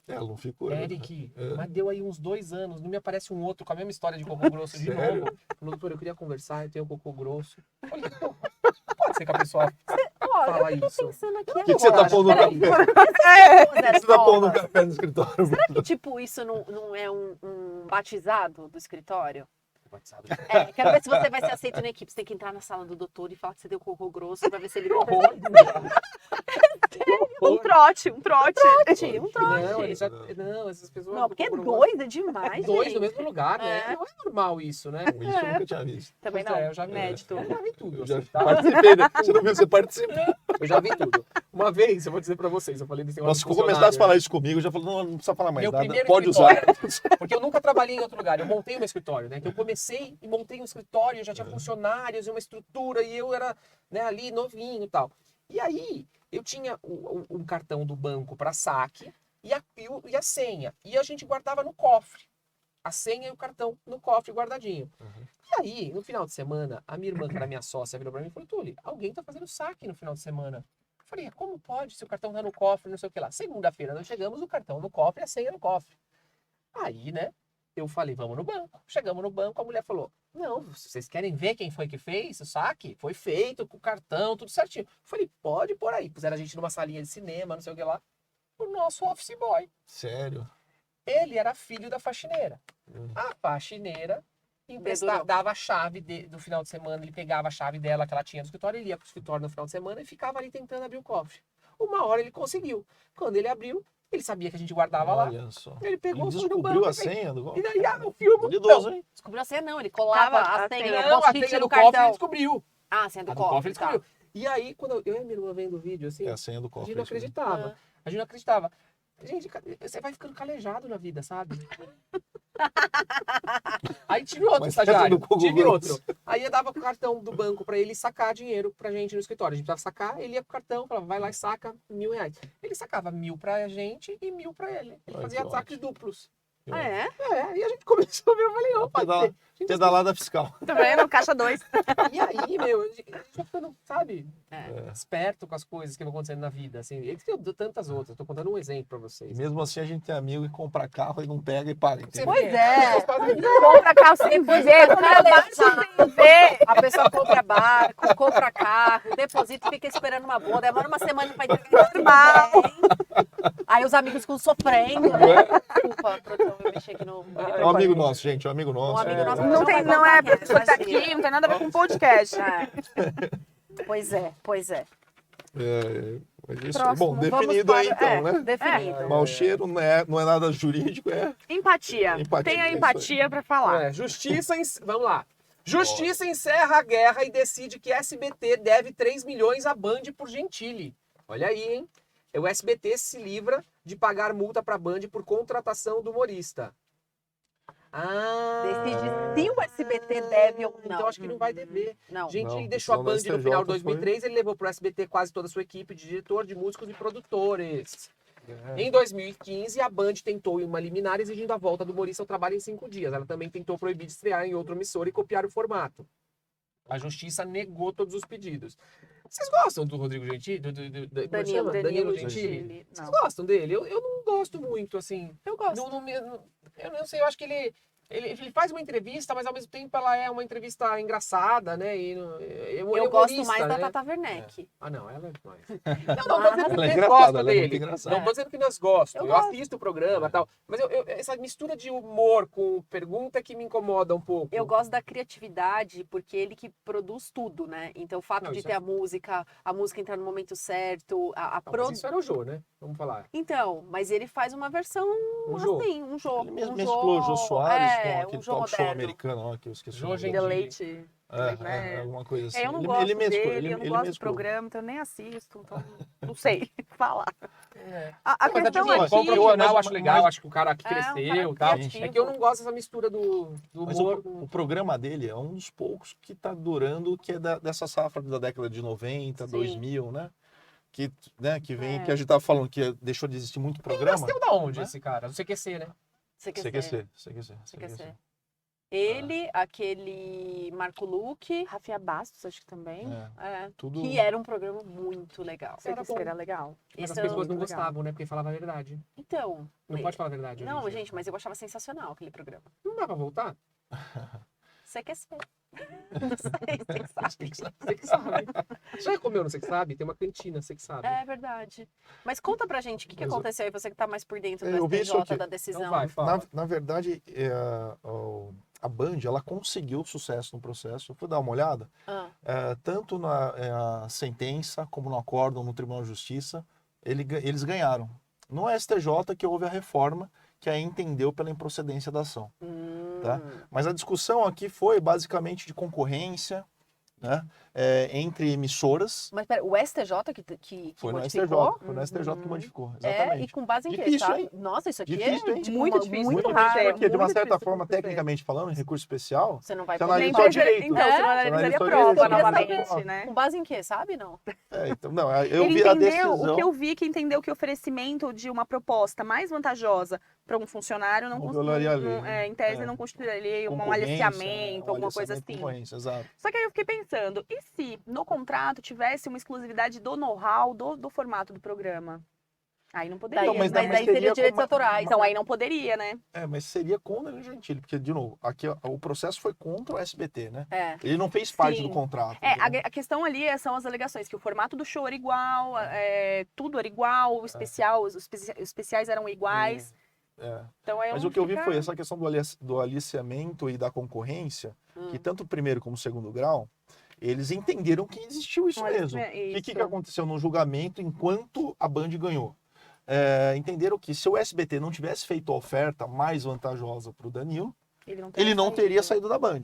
Ela não ficou. Eric, mas deu aí uns 2 anos, não me aparece um outro com a mesma história de cocô grosso de Sério? novo. Falou, doutor, eu queria conversar, eu tenho cocô grosso. Eu falei, pô, pode ser que a pessoa Olha, fala eu tô isso. pensando aqui O que você tá pondo no Peraí. café? agora. O que você tá pondo no café no escritório? Será que, tipo, isso não é um batizado do escritório? Batizado. É, quero ver se você vai ser aceito na equipe. Você tem que entrar na sala do doutor e falar que você deu cocô grosso pra ver se ele Que confessa. horror. Um trote. Um trote. Não, ele já, não, essas pessoas... Não, porque cocô 2 é demais, 2 gente. no mesmo lugar, né? É. Não é normal isso, né? Isso eu nunca tinha visto. Também Pois não, é, eu já vi. inédito. Eu já vi tudo. Eu já assim, tá? participei, né? Você não viu? Você participou. Eu já vi tudo. Uma vez, eu vou dizer pra vocês, eu falei desse negócio Nossa, se de eu começasse a funcionário. falar isso comigo, eu já falei, não precisa falar mais Meu nada. primeiro Pode usar. escritório. Porque eu nunca trabalhei em outro lugar. Eu montei o meu escritório, né? Então eu comecei e montei um escritório, eu já tinha funcionários e uma estrutura, e eu era, né, ali novinho e tal. E aí, eu tinha um cartão do banco para saque e a senha. E a gente guardava no cofre. A senha e o cartão no cofre guardadinho. E aí, no final de semana, a minha irmã, que era minha sócia, virou pra mim e falou, Tuli, alguém tá fazendo saque no final de semana. Eu falei, como pode se o cartão tá no cofre, não sei o que lá. Segunda-feira nós chegamos, o cartão no cofre e a senha no cofre. Aí, né, eu falei, vamos no banco. Chegamos no banco, a mulher falou, não, vocês querem ver quem foi que fez o saque? Foi feito com o cartão, tudo certinho. Eu falei, pode por aí. Puseram a gente numa salinha de cinema, não sei o que lá. O nosso office boy. Sério? Ele era filho da faxineira. A faxineira dava a chave do final de semana, ele pegava a chave dela que ela tinha no escritório, ele ia pro escritório no final de semana e ficava ali tentando abrir o cofre. Uma hora ele conseguiu. Quando ele abriu, ele sabia que a gente guardava lá. Olha só. Ele pegou, E foi no descobriu banco, a senha do E daí, o filme... Habilidoso, hein? Descobriu a senha, não. Ele colava Tava a a senha, senha. o Não, a post-it senha no do cofre ele cartão. descobriu. Ah, a senha do A do cofre ele cofre, tá. descobriu. E aí, quando eu e a minha irmã vendo o vídeo, assim, É a senha do a cofre. gente não isso mesmo. acreditava. A gente não acreditava. Gente, você vai ficando calejado na vida, sabe? Aí tive outro Mas estagiário, tá tudo tive grosso. outro. Aí eu dava o cartão do banco pra ele sacar dinheiro pra gente no escritório. A gente precisava sacar, ele ia com o cartão, falava, vai lá e saca R$1.000. Ele sacava 1.000 pra gente e 1.000 pra ele. Ele Ai, fazia que saques duplos. Ah, é? E a gente começou a ver, eu falei, não, pode ser. Gente, Pedalada fiscal. Tá vendo? Caixa 2. E aí, meu, a gente vai ficando, sabe, É. esperto com as coisas que vão acontecendo na vida, assim. Ele tem tantas outras, tô contando um exemplo pra E vocês. mesmo assim a gente tem amigo que compra carro e não pega e paga. Você entendeu? vê, Pois é. as pessoas fazem isso. Compra carro sem ver, compra Cara, barco sem ver. A pessoa compra barco, compra carro, deposita e fica esperando uma boa. Demora uma semana pra entregar. Normal. Aí os amigos ficam sofrendo, né? Desculpa, produção, eu mexi aqui no... É um amigo nosso, gente, é um amigo nosso. Um amigo nosso. Não, vai não contar é quem é, pessoa que tá imagina. aqui, não tem nada a ver com podcast. É. Pois é, pois é. Mas isso, Próximo, bom, Vamos definido aí para- então, né? Definido. Mau cheiro não é nada jurídico, é Empatia. Empatia, Tenha é isso empatia pra falar. Vamos lá. Justiça encerra a guerra e decide que SBT deve 3 milhões à Band por Gentili. Olha aí, hein? O SBT se livra de pagar multa pra Band por contratação do humorista. Decide se o SBT deve ou não. Então acho que não vai dever. Não. Gente, Não, ele deixou a decisão Band da no STJ final de foi- 2003, ele levou pro SBT quase toda a sua equipe de diretor, de músicos e produtores. Em 2015, a Band tentou uma liminar exigindo a volta do humorista ao trabalho em 5 dias. Ela também tentou proibir de estrear em outra emissora e copiar o formato. A justiça negou todos os pedidos. Vocês gostam do Rodrigo Gentili? Como chama? Danilo Gentili? Vocês Não. gostam dele? Eu não gosto muito, assim. Eu gosto. Eu não sei, eu acho que ele faz uma entrevista, mas ao mesmo tempo ela é uma entrevista engraçada, né? E, Eu gosto mais da Tata Werneck. Ah, não, ela é demais. Não tô dizendo que Ela é vocês engraçada, gostam ela é muito dele. engraçada. Não tô dizendo que nós gostamos. Eu Eu gosto. assisto o programa e tal. Mas essa mistura de humor com pergunta que me incomoda um pouco. Eu gosto da criatividade, porque ele que produz tudo, né? Então o fato Não, de isso ter a música entrar no momento certo, Não, mas isso era o Jô, né? Vamos falar. Então, mas ele faz uma versão Um Jô. assim, um jogo. Ele mesmo mesclou o Jô Soares com aquele um jogo talk show moderno. americano lá, que eu esqueci. Jô o nome. Gentili. The Leite. É, alguma coisa assim. Eu não Ele- gosto ele mesclou, dele, ele- eu não ele gosto do mesclou. programa, então eu nem assisto, então não sei falar. É. A Mas a questão Disney aqui... compra eu- o final, mas- acho legal, mas- acho que o cara que É, um cara cresceu e tal. criativo. É que eu não gosto dessa mistura do Mas humor. o programa dele é um dos poucos que tá durando, que é dessa safra da década de 90, Sim. 2000, né? Que, né, que vem, É. que a gente tava falando que deixou de existir muito programa. Nasceu da onde Né? esse cara? Do CQC, né? CQC. CQC. Ele, aquele Marco Luque, Rafinha Bastos, acho que também. Tudo... que era um programa muito legal. Sei que era legal. Mas Esse as é pessoas não legal. gostavam, né? Porque falava a verdade. Então, Não pode falar a verdade. não, hoje em dia. gente, mas eu achava sensacional aquele programa. Não dá pra voltar? CQC. Não sei, você que sabe. Você que sabe. Já comeu no Você que sabe? Tem uma cantina, você que sabe. É verdade. Mas conta pra gente o que Mas aconteceu aí, você que tá mais por dentro Eu do vi isso STJ, aqui. da decisão. Então vai, fala. Na verdade, a Band, ela conseguiu sucesso no processo. Eu fui dar uma olhada. Ah, Tanto na sentença como no acórdão no Tribunal de Justiça, eles ganharam. No STJ que houve a reforma que aí entendeu pela improcedência da ação. Tá? Mas a discussão aqui foi basicamente de concorrência, né, entre emissoras. Mas pera, o STJ que Foi no modificou? STJ, foi no STJ que modificou, É, e exatamente. com base em quê, Difícil, sabe? hein? Nossa, isso aqui Difícil, é hein? Muito difícil. muito Muito raro. difícil, porque de uma muito certa difícil forma, acontecer. tecnicamente falando, em recurso especial, Você não vai Você poder. analisa Nem só precisa- direito. Então, você não É, analisaria só prova direito, novamente, sabe? né? Com base em quê, sabe? Não. então, não, eu Ele vi a entendeu, decisão. o que eu vi que entendeu que o oferecimento de uma proposta mais vantajosa para um funcionário não, Não violaria a lei, em tese é. não constituiria um Concorrência, aliciamento, alguma coisa assim. concorrência, exato. Só que aí eu fiquei pensando, e se no contrato tivesse uma exclusividade do know-how do formato do programa? Aí não poderia. Daí, mas mas daí daí teria teria direitos como- autorais. Então né? aí não poderia, né? Mas seria com o Danilo Gentili, porque, de novo, aqui ó, o processo foi contra o SBT, né? É. Ele não fez parte Sim. do contrato. É, entendeu? a questão ali são as alegações, que o formato do show era igual, tudo era igual, o especial, os especiais eram iguais. É. Então aí Mas eu o que eu vi ficar- foi essa questão do aliciamento e da concorrência, que Hum. tanto o primeiro como o segundo grau, eles entenderam que existiu isso Um ali- mesmo. é, O que isso. aconteceu no julgamento enquanto a Band ganhou? Entenderam que se o SBT não tivesse feito a oferta mais vantajosa para o Danilo, ele não teria saído da Band.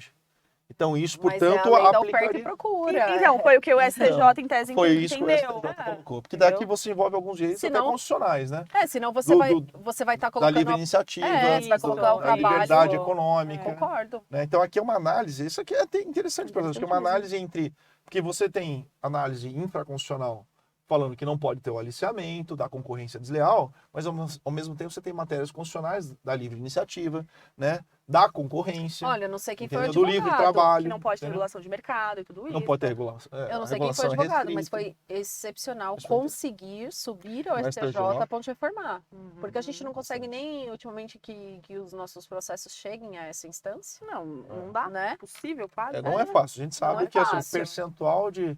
Então isso, Mas portanto, é a lei da oferta e aplicaria... procura. Então, foi o que o STJ em tese Foi isso que o entendeu. STJ colocou. Porque daqui Entendeu? você envolve alguns direitos até Senão- constitucionais, né? Senão você Do- vai do- você vai estar Da colocando livre a- iniciativa, você vai colocar o da trabalho- liberdade econômica. Concordo. Né? Então aqui é uma análise, isso aqui é até interessante para nós, que é uma análise entre, porque você tem análise infraconstitucional falando que não pode ter o aliciamento, da concorrência desleal, mas ao mesmo tempo você tem matérias constitucionais da livre iniciativa, né, da concorrência, Olha, eu não sei quem foi o entendeu? Do advogado. livre trabalho, Que não pode ter entendeu? regulação de mercado e tudo isso. Não pode ter regulação. Eu não a sei quem foi o regulação é advogado, mas restrita. foi excepcional Isso foi conseguir subir ao No STJ STJ. a ponto de reformar. Uhum. Porque a gente não consegue nem, ultimamente, que os nossos processos cheguem a essa instância, Não dá. né? É possível, quase. Não é fácil, a gente sabe é que assim, o fácil. percentual de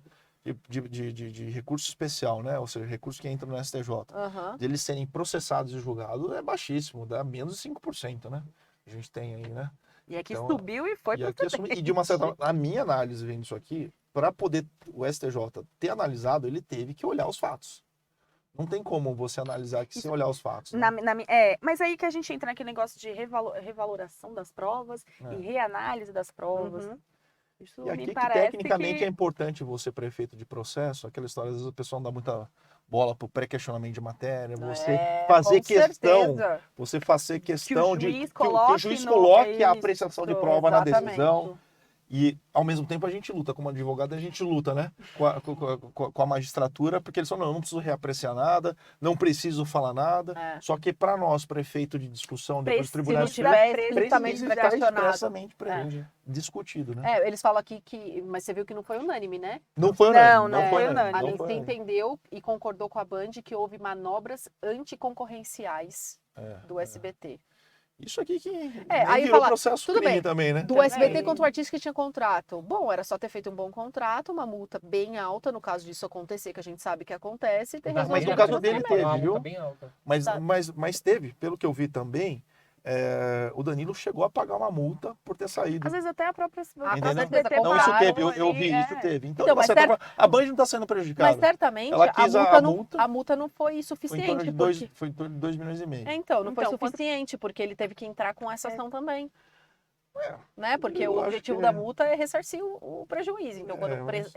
recurso especial, né, ou seja, recurso que entra no STJ, Aham. deles serem processados e julgados é baixíssimo, dá menos de 5%, né? A gente tem aí, né? E aqui Então, subiu e foi E, pro aqui e de uma certa a minha análise vendo isso aqui, para poder o STJ ter analisado, ele teve que olhar os fatos. Não tem como você analisar aqui sem olhar os fatos. Né? Mas aí que a gente entra naquele negócio de revaloração das provas É. e reanálise das provas. Uhum. Isso E aqui me que parece tecnicamente que... é importante você, prefeito de processo, aquela história, às vezes o pessoal não dá bola para o pré-questionamento de matéria, você É, fazer com questão, certeza. você fazer questão de juiz que o coloque juiz no- coloque a Isso, apreciação de prova na exatamente. decisão. E, ao mesmo tempo, a gente luta, como advogado, a gente luta, né? Com a magistratura, porque eles falam, não, eu não preciso reapreciar nada, não preciso falar nada. É. Só que, para nós, para efeito de discussão, depois do Precisa tribunal Se não tiver explicitamente precisa estar questionado. expressamente discutido, né? É, eles falam aqui que. Mas você viu que não foi unânime, né? Não foi Não, unânime, não foi foi unânime. A não Anícia foi unânime. entendeu e concordou com a Band que houve manobras anticoncorrenciais do SBT. Isso aqui que aí virou fala, processo tudo crime bem, também, né? Do SBT contra o artista que tinha contrato. Bom, era só ter feito um bom contrato, uma multa bem alta, no caso disso acontecer, que a gente sabe que acontece, e ter Mas resolvido no o caso problema. dele teve, Uma viu? multa bem alta. Tá. Mas teve, pelo que eu vi também, o Danilo chegou a pagar uma multa por ter saído. Às vezes até a própria Ah, com Entendeu? certeza, Não, isso compraram teve, eu vi, ali, isso teve. Então, Então, de mas certa certo- forma, a Band não está sendo prejudicada. Mas certamente Ela quis a multa não foi foi em suficiente. torno de 2 porque... foi em torno de 2 milhões e meio. Então, não foi Então, quanto- suficiente, porque ele teve que entrar com essa ação também. É. Né? Porque Eu o acho objetivo que da é. multa é ressarcir o prejuízo. Então, quando mas-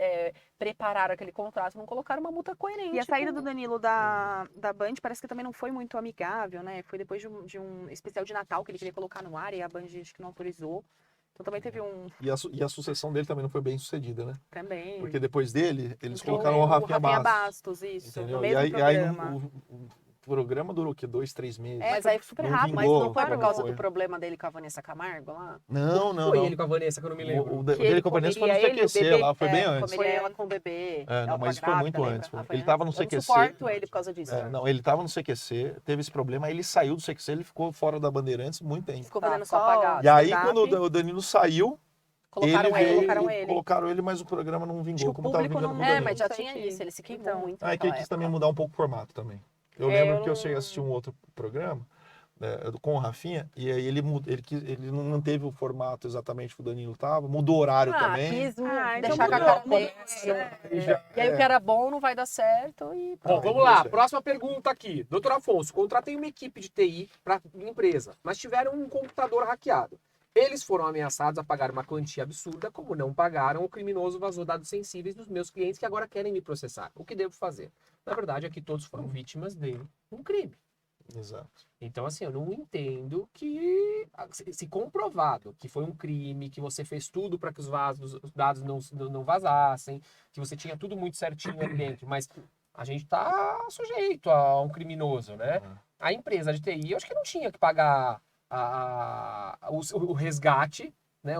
prepararam aquele contrato, não colocaram uma multa coerente. E a saída com- do Danilo da Band parece que também não foi muito amigável, né? Foi depois de um especial de Natal que ele queria colocar no ar e a Band acho que não autorizou. Então também teve um E a sucessão dele também não foi bem sucedida, né? também. Porque depois dele, eles Entrou colocaram o Rafinha Bastos. Bastos, isso. Entendeu? No E mesmo aí programa. o programa durou o quê? 2, 3 meses? Mas foi aí super não rápido. Mas vingou, não foi por não causa foi. do problema dele com a Vanessa Camargo lá? Não, não, Foi não. ele com a Vanessa, que eu não me lembro. O Que dele ele com a Vanessa foi no comeria ele, o CQC bebê, lá, foi bem antes. Comeria ela com o bebê. É, não, ela mas tava foi muito grávida, antes. lembra? Ele tava no Eu não CQC. suporto ele por causa disso. Não, ele tava no CQC, teve esse problema, aí ele saiu do CQC, ele ficou fora da Bandeirantes muito tempo. Ficou Tá, fazendo ficou só apagado. E aí, stand-up. quando o Danilo saiu, Colocaram ele ele. veio, colocaram colocaram ele, mas o programa não Acho que vingou, o como tava público vingando não- com o É, Danilo. mas já Sei tinha que- isso, ele se queimou então. muito. Ah, é que naquela ele quis também época. mudar um pouco o formato também. Eu É, lembro eu que eu não- cheguei a assistir um outro programa com o Rafinha, e aí ele não manteve o formato exatamente que o Danilo tava, mudou o horário também. Quis Ah, então deixar com a mudou, cara dele. E aí o que era bom não vai dar certo e Bom, pronto. vamos lá. Próxima pergunta aqui. Doutor Afonso, contratei uma equipe de TI para empresa, mas tiveram um computador hackeado. Eles foram ameaçados a pagar uma quantia absurda, como não pagaram, o criminoso vazou dados sensíveis dos meus clientes que agora querem me processar. O que devo fazer? Na verdade, é que todos foram vítimas de um crime. Exato. Então, assim, eu não entendo que, se comprovado que foi um crime, que você fez tudo para que os dados não vazassem, que você tinha tudo muito certinho ali dentro, mas a gente tá sujeito a um criminoso, né? A empresa de TI, eu acho que não tinha que pagar o resgate, né?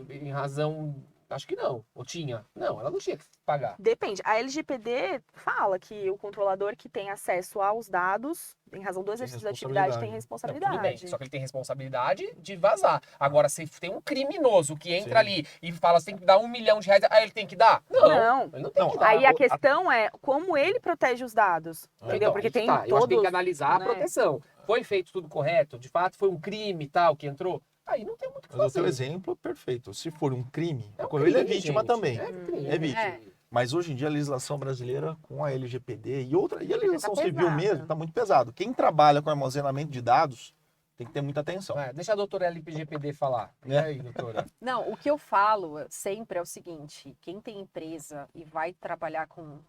Em razão. Acho que não. Ou tinha? Não, ela não tinha que pagar. Depende. A LGPD fala que o controlador que tem acesso aos dados, em razão do exercício da atividade, tem Não, responsabilidade. tudo bem. Só que ele tem responsabilidade de vazar. Agora, se tem um criminoso que entra Sim. ali e fala, você tem que dar R$1 milhão, aí ele tem que dar? Não. Não. Ele não tem Não, que dar. Aí a questão é como ele protege os dados. Ah, Entendeu? Então, Porque aí que tem tá. Eu acho que todos. tem que analisar a né? proteção. Foi feito tudo correto? De fato, foi um crime e tal que entrou? Aí não tem muito o que Mas o fazer. teu exemplo é perfeito. Se for um crime, É um ocorreu, ele é crime, vítima gente. também. É crime. É vítima. É. Mas hoje em dia a legislação brasileira, com a LGPD e a legislação Tá civil pesada. mesmo, está muito pesado. Quem trabalha com armazenamento de dados tem que ter muita atenção. Deixa a doutora LGPD falar. E aí, doutora? Não, o que eu falo sempre é o seguinte: quem tem empresa e vai trabalhar com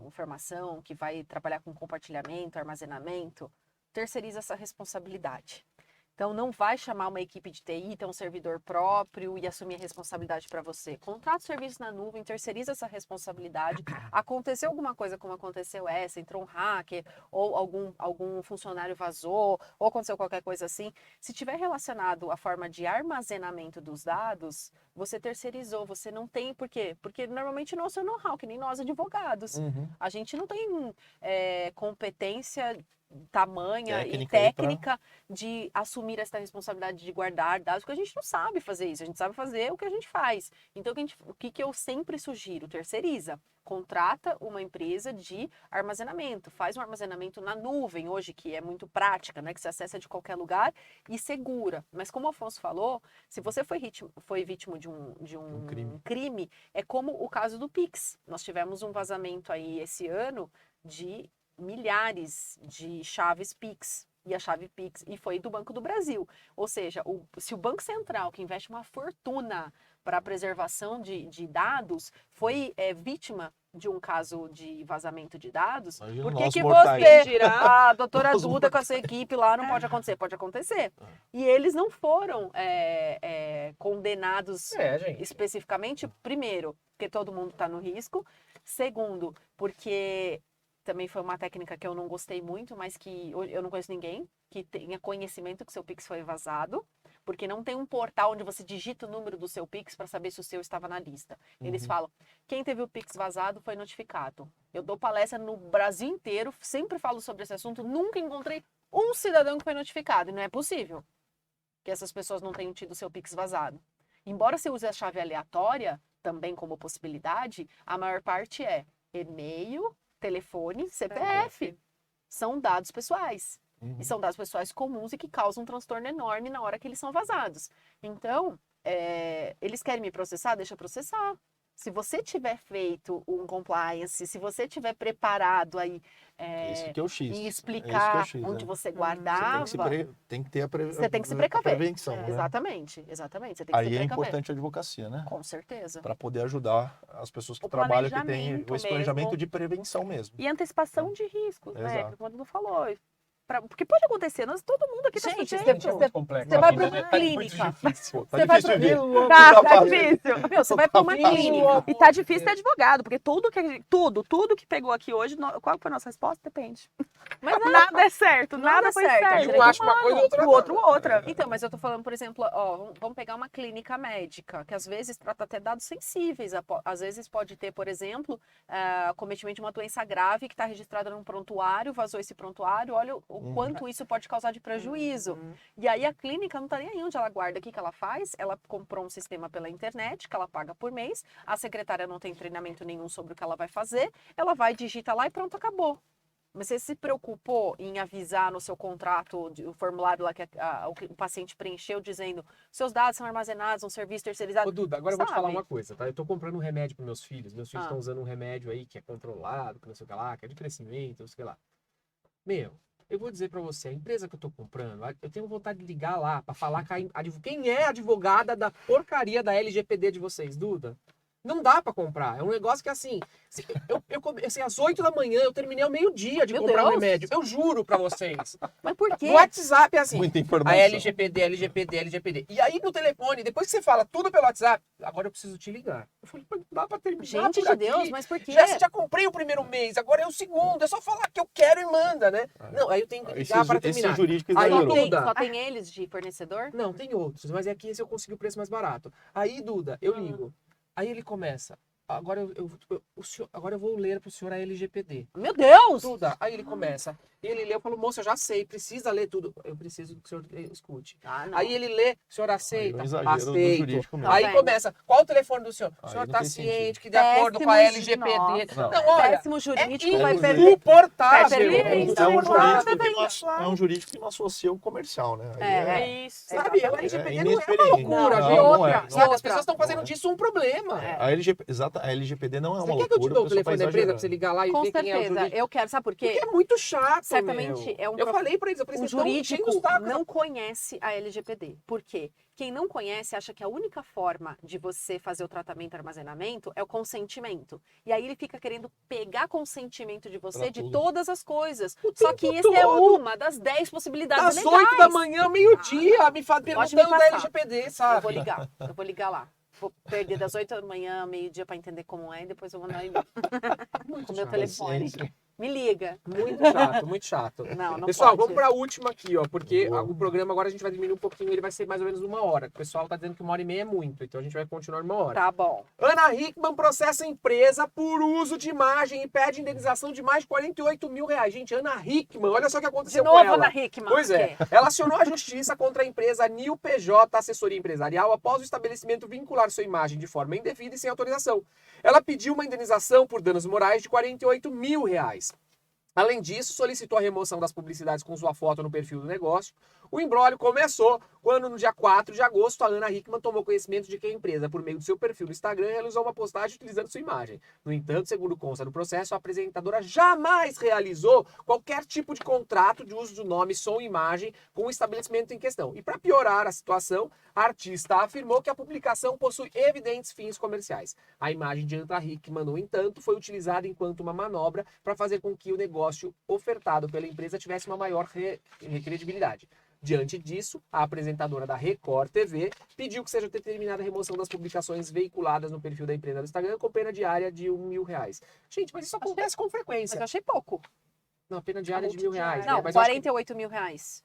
informação, que vai trabalhar com compartilhamento, armazenamento, terceiriza essa responsabilidade. Então, não vai chamar uma equipe de TI, ter um servidor próprio e assumir a responsabilidade para você. Contrata o serviço na nuvem, terceiriza essa responsabilidade. Aconteceu alguma coisa como aconteceu essa, entrou um hacker, ou algum funcionário vazou, ou aconteceu qualquer coisa assim. Se tiver relacionado à forma de armazenamento dos dados, você terceirizou, você não tem, por quê? Porque normalmente não é o seu know-how, que nem nós advogados. Uhum. A gente não tem competência tamanha Técnica e aí técnica de assumir essa responsabilidade de guardar dados, porque a gente não sabe fazer isso, a gente sabe fazer o que a gente faz. Então, o que eu sempre sugiro? Terceiriza. Contrata uma empresa de armazenamento, faz um armazenamento na nuvem, hoje, que é muito prática, né? Que se acessa de qualquer lugar e segura. Mas como o Afonso falou, se você foi vítima de um crime, é como o caso do Pix. Nós tivemos um vazamento aí esse ano de milhares de chaves Pix. E a chave Pix, e foi do Banco do Brasil. Ou seja, se o Banco Central, que investe uma fortuna para preservação de dados foi vítima de um caso de vazamento de dados, Imagina por nós que mortais. você, a doutora Nós Duda com a sua equipe lá, não pode acontecer? Pode acontecer. E eles não foram condenados gente. especificamente, primeiro, porque todo mundo está no risco, segundo, porque também foi uma técnica que eu não gostei muito, mas que eu não conheço ninguém que tenha conhecimento que seu Pix foi vazado, porque não tem um portal onde você digita o número do seu Pix para saber se o seu estava na lista. Eles falam, quem teve o Pix vazado foi notificado. Eu dou palestra no Brasil inteiro, sempre falo sobre esse assunto, nunca encontrei um cidadão que foi notificado, e não é possível que essas pessoas não tenham tido seu Pix vazado. Embora você use a chave aleatória, também como possibilidade, a maior parte é e-mail, telefone, CPF. São dados pessoais. E são dados pessoais comuns e que causam um transtorno enorme na hora que eles são vazados. Então, eles querem me processar? Deixa processar. Se você tiver feito um compliance, se você tiver preparado aí Esse que é o X. e É explicar esse que é o X, onde né? você Você guardava, tem que ter a você tem que se precaver. prevenção, né? Exatamente. Você tem que se Aí é precaver. importante a advocacia, né? Com certeza. Para poder ajudar as pessoas que O trabalham, que têm planejamento esse planejamento mesmo. de prevenção mesmo. E antecipação de riscos, né? Exato. Que o Dudu falou. Porque pode acontecer, todo mundo aqui tá Gente, sujeito. É muito complexo. Você vai A vida pra uma é muito clínica. difícil. Tá Você vai difícil pro- de ver. Tá Tá fácil. difícil. Meu, você vai pra uma clínica. E tá difícil ter advogado, porque tudo que pegou aqui hoje, qual foi a nossa resposta? Depende. Mas Nada é certo, Nada nada é foi certo, certo. é Um direito acha uma coisa e o outro O outro outra. Então, mas eu tô falando, por exemplo, ó, vamos pegar uma clínica médica, que às vezes trata até dados sensíveis. Às vezes pode ter, por exemplo, cometimento de uma doença grave que está registrada num prontuário, vazou esse prontuário, olha o quanto isso pode causar de prejuízo. E aí a clínica não tá nem aí onde ela guarda. O que ela faz? Ela comprou um sistema pela internet, que ela paga por mês, a secretária não tem treinamento nenhum sobre o que ela vai fazer, ela vai, digita lá e pronto, acabou. Mas você se preocupou em avisar no seu contrato, o formulário lá que o paciente preencheu, dizendo seus dados são armazenados, um serviço terceirizado? Ô, Duda, agora eu vou te falar Sabe? uma coisa, tá? Eu tô comprando um remédio pros meus filhos. Meus filhos Ah. estão usando um remédio aí que é controlado, que não sei o que lá, que é de crescimento, não sei o que lá. Meu, eu vou dizer pra você, a empresa que eu tô comprando, eu tenho vontade de ligar lá pra falar quem é a advogada da porcaria da LGPD de vocês, Duda? Não dá pra comprar. É um negócio que assim, eu comecei às 8 da manhã, eu terminei ao meio-dia de Meu comprar um Deus. remédio. Eu juro pra vocês. Mas por quê? No WhatsApp é assim. Muita A informação. LGPD. E aí no telefone, depois que você fala tudo pelo WhatsApp, agora eu preciso te ligar. Eu falei, mas não dá pra terminar Gente por de Deus, aqui. mas por quê? Já comprei o primeiro mês, agora é o segundo. É só falar que eu quero e manda, né? Não, aí eu tenho que ligar para Esse terminar. jurídico Aí, exagerou. Duda. Só tem eles de fornecedor? Não, tem outros, mas é que esse eu consegui o preço mais barato. Aí, Duda, eu ligo. Aí ele começa. Agora agora eu vou ler pro senhor a LGPD. Meu Deus! Duda, aí ele começa. Ele lê, eu falo, moça, eu já sei, precisa ler tudo. Eu preciso que o senhor escute. Ah, não. Aí ele lê, o senhor aceita? Aí é um exagero do Aceito. jurídico mesmo. Aí Tá vendo? começa, qual o telefone do senhor? O Aí senhor não tá tem ciente sentido. que de acordo com a Péssimo, LGPD... nossa. Não, olha, Péssimo jurídico é vai perder. insuportável. Vai perder. É um insuportável. jurídico que é um jurídico que não associa o comercial, né? Aí É. Isso. Sabe, a é LGPD não é uma inexperiente. loucura, Não, gente. não não é. Sabe, as Outra. pessoas estão fazendo Não é. disso um problema. A LGPD não é Você uma quer que eu te loucura, dê o o pessoal telefone tá da empresa pra exagerando. você ligar lá e Com ver quem é o certeza. jurídico? Eu quero, sabe por quê? Porque é muito chato, Certamente meu. é um Eu prof- falei pra eles, eu falei, O vocês estão enchendo jurídico os tacos. não conhece a LGPD. Por quê? Quem não conhece acha que a única forma de você fazer o tratamento e armazenamento é o consentimento. E aí ele fica querendo pegar consentimento de você Pra de tudo. todas as coisas. O Só tempo que esse é todo. uma das 10 possibilidades Das legais. 8 da manhã, meio-dia, me Pode me perguntando da passar. LGPD, Eu sabe? vou ligar lá. Vou perder das 8 da manhã, meio-dia pra entender como é, e depois eu vou mandar Muito com o meu chato. telefone. Me liga. Muito chato, muito chato. Não, não Pessoal, pode. vamos pra última aqui, ó, porque Boa. o programa agora a gente vai diminuir um pouquinho, ele vai ser mais ou menos 1 hora. O pessoal tá dizendo que 1h30 é muito, então a gente vai continuar 1 hora. Tá bom. Ana Hickman processa a empresa por uso de imagem e pede indenização de mais de 48 mil reais. Gente, Ana Hickman, olha só o que De aconteceu novo, com ela. Ana Hickman. Pois é, Ok. ela acionou a justiça contra a empresa New PJ Assessoria Empresarial após o estabelecimento vincular sua imagem de forma indevida e sem autorização. Ela pediu uma indenização por danos morais de 48 mil reais. Além disso, solicitou a remoção das publicidades com sua foto no perfil do negócio, O imbróglio começou quando, no dia 4 de agosto, a Ana Hickman tomou conhecimento de que a empresa, por meio do seu perfil no Instagram, realizou uma postagem utilizando sua imagem. No entanto, segundo consta no processo, a apresentadora jamais realizou qualquer tipo de contrato de uso do nome, som e imagem com o estabelecimento em questão. E para piorar a situação, a artista afirmou que a publicação possui evidentes fins comerciais. A imagem de Ana Hickman, no entanto, foi utilizada enquanto uma manobra para fazer com que o negócio ofertado pela empresa tivesse uma maior credibilidade. Diante disso, a apresentadora da Record TV pediu que seja determinada a remoção das publicações veiculadas no perfil da empresa no Instagram com pena diária de R$1.000. Gente, mas isso acontece com Mas frequência. eu achei pouco. Não, pena diária de R$1.000. Não, mas eu acho que- R$48.000.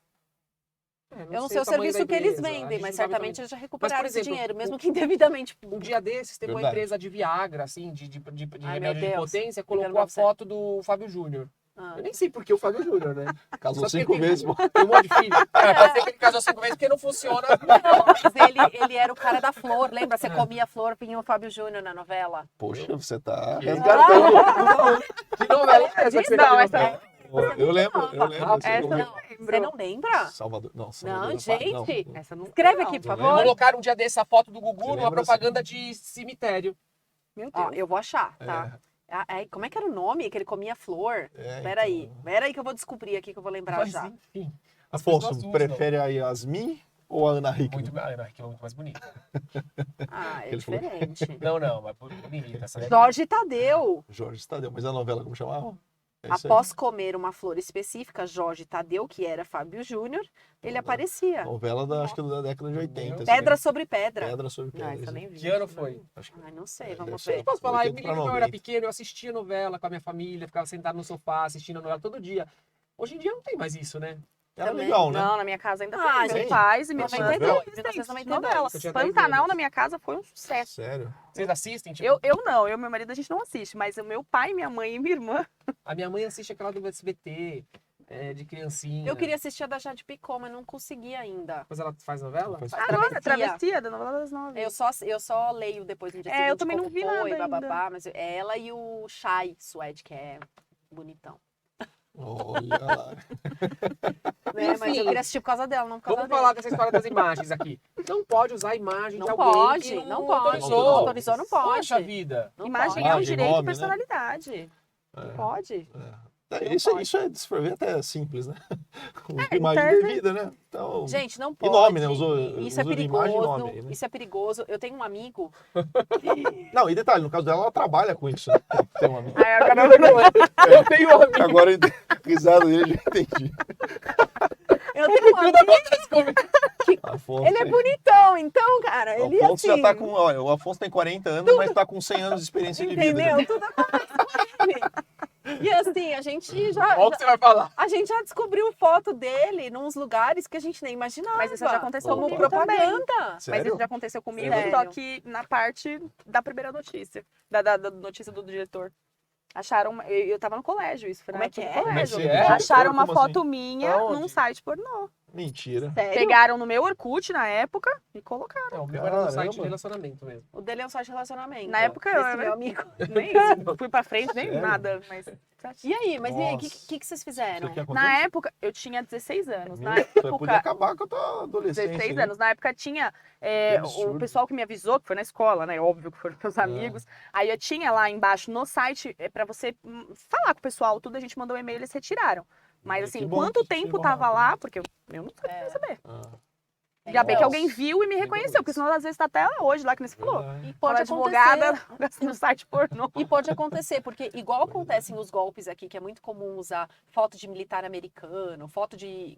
Eu não sei o o tamanho serviço da que eles empresa, a vendem, gente mas não sabe certamente também. eles já recuperaram esse exemplo, dinheiro, mesmo que indevidamente. Um dia desses, teve uma Verdade. empresa de Viagra, assim, de Ai, remédio meu de Deus. potência, Ligando colocou a pra você. foto do Fábio Júnior. Ah. Eu nem sei por que o Fábio Júnior, né? Casou Só porque 5 tem- vezes, pô. Tem um monte de filho. Pode ser que ele casou 5 vezes porque não funciona. Não, mas ele era o cara da flor, lembra? Você comia flor, vinha o Fábio Júnior na novela. Poxa, você tá Que- resgatando. Que novela é essa que você Não, tá essa- vendo? Eu lembro. Essa eu não Você não lembra? Salvador. Não, Não, Salvador. gente. Não. Essa não. Escreve aqui, por Não favor. Colocaram um dia desse a foto do Gugu Eu numa lembro propaganda de cemitério. Meu Deus. Ó, eu vou achar, tá? Como é que era o nome que ele comia flor? É, Peraí, então. peraí que eu vou descobrir aqui que eu vou lembrar Mas, já. enfim. as pessoas Afonso, usam. prefere a Yasmin ou a Ana Hickman? Muito, Ana Hickman é muito mais bonita. Ah, é Ele falou. diferente. Não, mas bonita. Essa Jorge Tadeu. Jorge Tadeu. Mas a novela como chamava? É isso aí. Após comer uma flor específica, Jorge Tadeu, que era Fábio Júnior, ele aparecia. Novela acho que da década de 80. Pedra assim. sobre pedra. Pedra sobre Não, pedra. essa eu isso. nem vi. Que ano foi? Acho que Ai, não sei, É, vamos deve ver. ser. Posso falar, eu 80 me pra lembro quando eu era 90. pequeno, eu assistia novela com a minha família, ficava sentado no sofá assistindo a novela todo dia. Hoje em dia não tem mais isso, né? Era Também. legal, né? Não, na minha casa ainda Ah, tem. gente. Meus pais e minha mãe. 92, Tem 1992. novela. Eu tinha 10 Pantanal anos. na minha casa foi um sucesso. Sério? Vocês assistem? Tipo, Eu não, eu e meu marido a gente não assiste, mas o meu pai, minha mãe e minha irmã. A minha mãe assiste aquela do SBT, de criancinha. Eu queria assistir a da Jade Picon, mas não consegui ainda. Mas ela faz novela? Faz- Agora, Travessia. Travessia, da novela das nove. Eu só leio depois no dia É, seguinte eu também como não vi foi, nada ainda. bababá, mas é ela e o Shai Suede, que é bonitão. Olha lá. Né? Mas Enfim. eu queria assistir por causa dela, não por causa Vamos falar dele. dessa história das imagens aqui. Não pode usar a imagem Não de alguém pode, que não pode. autorizou. Não autorizou, não pode. Poxa vida. Não Imagem pode. é um Imagem, direito de nome, né? personalidade. Pode. Isso é, se for ver, até simples, né? Com imagem internet. devida, né? Então, Gente, não E pode. nome, né? Usou Isso é de imagem e perigoso. nome aí, né? Isso é perigoso. Eu tenho um amigo. Não, e detalhe, no caso dela, ela trabalha com isso. Né? Tem uma amiga. Aí agora Eu tenho um amigo. Agora, risada dele, já entendi. Eu tenho um amigo. Afonso, Ele é bonitão, então, cara. O Ele Afonso assim. já tá com. Olha, o Afonso tem 40 anos, mas tá com 100 anos de experiência de vida. Entendeu? já. Tudo acontece com ele. E assim, a gente já. Olha o que você vai falar. A gente já descobriu foto dele nos lugares que a gente nem imaginava. Mas isso já aconteceu como comigo também. propaganda. Mas Sério? isso já aconteceu comigo, Sério? só que na parte da primeira notícia. Da notícia do diretor. Acharam. Eu tava no colégio, isso foi na Como é que época é? do colégio. Como é que é? Acharam uma Como assim? foto minha Aonde? num site pornô. Mentira. Sério? Pegaram no meu Orkut na época e colocaram. Não, o meu era no site de Caramba. relacionamento mesmo. O dele é um site de relacionamento. Na época eu Esse era- meu amigo. Nem fui pra frente, nem Sério? nada. Mas. E aí, mas e aí, o Nossa. que vocês fizeram? Isso aqui aconteceu? Na época, eu tinha 16 anos. Na Você podia época. acabar com a tua adolescência. 16 né? anos. Na época tinha Que o absurdo. pessoal que me avisou, que foi na escola, né? Óbvio que foram meus amigos. Aí eu tinha lá embaixo no site pra você falar com o pessoal, tudo, a gente mandou um e-mail, eles retiraram. Mas Que assim, bom quanto que tempo chegou tava rápido. lá, porque eu não sabia É. saber. Ah, Ainda bem que Nossa. alguém viu e me reconheceu, porque senão às vezes tá até hoje lá que nem você falou. verdade. E Pode pode advogada acontecer. no site pornô. E pode acontecer, porque igual acontecem os golpes aqui, que é muito comum usar foto de militar americano, foto de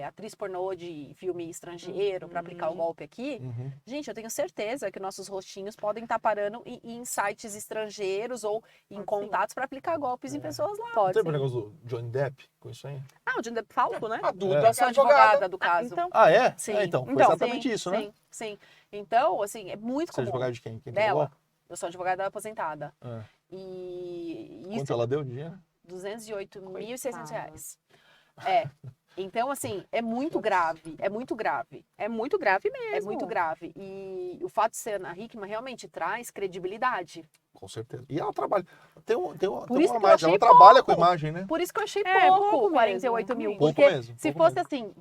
atriz pornô de filme estrangeiro para aplicar o golpe aqui. Uhum. Gente, eu tenho certeza que nossos rostinhos podem estar parando em sites estrangeiros ou em Pode contatos para aplicar golpes em pessoas lá. Não Pode teve o ser. negócio do Johnny Depp com isso aí? Ah, o Johnny Depp falou, né? A Duda, É. que Eu sou é advogada. advogada do caso. Então, Ah, é? Sim. É, então, foi Então, exatamente sim, isso, né? sim, sim. Então, assim, é muito Você é comum. advogado de quem? Quem Dela. pegou? Eu sou advogada aposentada. Ah. E Quanto isso, ela deu de dinheiro? R$208.600. Coitada. É. Então, assim, é muito grave. É muito grave. É muito grave mesmo. É muito grave. E o fato de ser Ana Hickman realmente traz credibilidade. Com certeza. E ela trabalha. Tem Por uma isso que eu imagem. achei Ela trabalha pouco. com imagem, né? Por isso que eu achei É, pouco, pouco 48 mesmo. mil. Pouco Porque mesmo, se pouco fosse assim,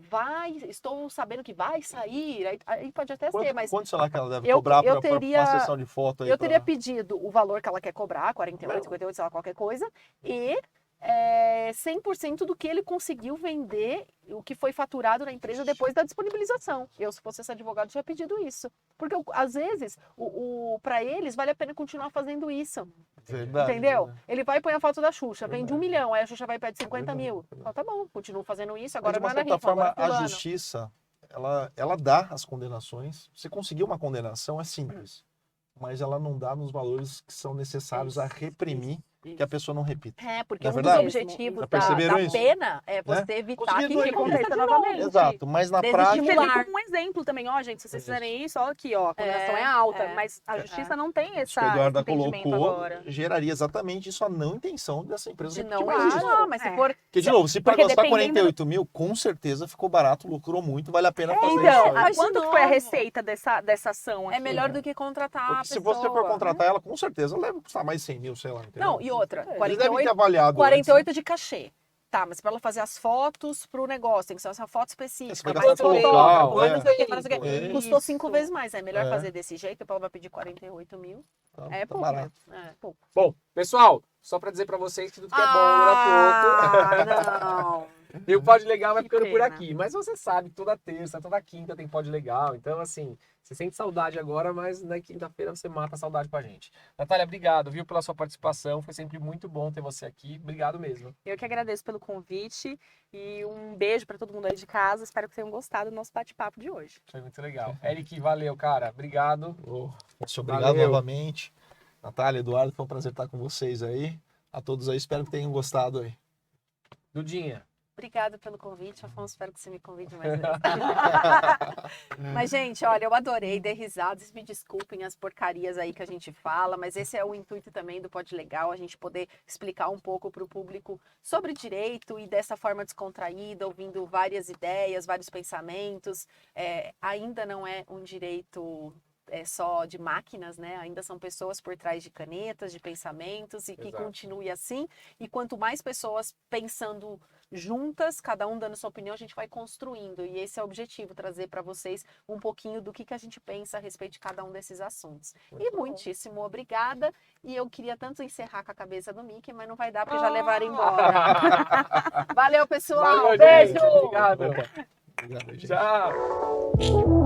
estou sabendo que vai sair, aí pode até ser, mas Quanto será que ela deve eu- cobrar eu pra teria- uma sessão de foto aí? eu teria pra- pedido o valor que ela quer cobrar, 48, 58, sei lá, qualquer coisa, e 100% do que ele conseguiu vender, o que foi faturado na empresa depois da disponibilização. Eu, se fosse esse advogado, tinha pedido isso. Porque, às vezes, para eles, vale a pena continuar fazendo isso. Verdade, Entendeu? verdade. Ele vai e põe a foto da Xuxa, vende Verdade. 1 milhão, aí a Xuxa vai e pede 50 Verdade, mil. verdade. Fala, tá bom, continuo fazendo isso, Mas, agora de não uma é na certa rifa, agora forma, a fulano. justiça, ela dá as condenações. Você conseguir uma condenação é simples. Mas ela não dá nos valores que são necessários a Isso, reprimir isso. que a pessoa não repita. Porque Não é um dos verdade? objetivos Já da perceberam isso? pena é você evitar Conseguir que dois aconteça aconteça de novamente. novo. Exato, mas na Desestimular. E prática. servir como um exemplo também, ó, gente, se vocês Isso. fizerem isso, ó, aqui, ó, a condenação é alta, mas a justiça não tem Isso que a esse Eduarda entendimento colocou agora. geraria exatamente isso, a não intenção dessa empresa De repetir não mais isso. continuar, mas se É. for... Porque, de novo, se para Porque gastar dependendo 48 mil, com certeza ficou barato, lucrou muito, vale a pena fazer Então, isso. aí. Mas, de quanto que foi a novo, receita dessa ação aqui? É melhor do que contratar a Porque se pessoa. você for contratar ela, com certeza ela deve custar mais 100 mil, sei lá. Entendeu? Não, e outra, Eles Eles devem ter 48, avaliado 48 de cachê. Tá, mas para ela fazer as fotos pro negócio, tem que ser essa foto específica. Você vai mais gastar com fotógrafo, local, mais é. não sei o que, mais não sei o que. É. Custou Isso. 5 vezes mais. É melhor É. fazer desse jeito, então ela vai pedir 48 mil. antes. É Tá pouco barato. É, pouco. Bom, pessoal, só pra dizer pra vocês que tudo que é bom dura pouco. não. E o Pod Legal vai Que ficando por pena. aqui. Mas você sabe, toda terça, toda quinta tem Pod Legal. Então, assim, você sente saudade agora, mas na quinta-feira você mata a saudade com a gente. Natália, obrigado, viu, pela sua participação. Foi sempre muito bom ter você aqui. Obrigado mesmo. Eu que agradeço pelo convite e um beijo pra todo mundo aí de casa. Espero que tenham gostado do nosso bate-papo de hoje. Foi muito legal. Eric, valeu, cara. Obrigado. Obrigado Valeu. novamente. Natália, Eduardo, foi um prazer estar com vocês aí. A todos aí, espero que tenham gostado aí. Dudinha. Obrigada pelo convite, Afonso. Espero que você me convide mais vezes. Mas, gente, olha, eu adorei, dei risadas. Me desculpem as porcarias aí que a gente fala, mas esse é o intuito também do Pod Legal, a gente poder explicar um pouco para o público sobre direito e dessa forma descontraída, ouvindo várias ideias, vários pensamentos. Ainda não é um direito só de máquinas, né? Ainda são pessoas por trás de canetas, de pensamentos, e que Exato. continue assim. E quanto mais pessoas pensando juntas, cada um dando sua opinião, a gente vai construindo. E esse é o objetivo, trazer para vocês um pouquinho do que a gente pensa a respeito de cada um desses assuntos. Muito E bom. muitíssimo obrigada. E eu queria tanto encerrar com a cabeça do Mickey, mas não vai dar, porque já levaram embora. Valeu, pessoal. Valeu, Beijo! gente. Obrigado. Obrigado, gente. Tchau.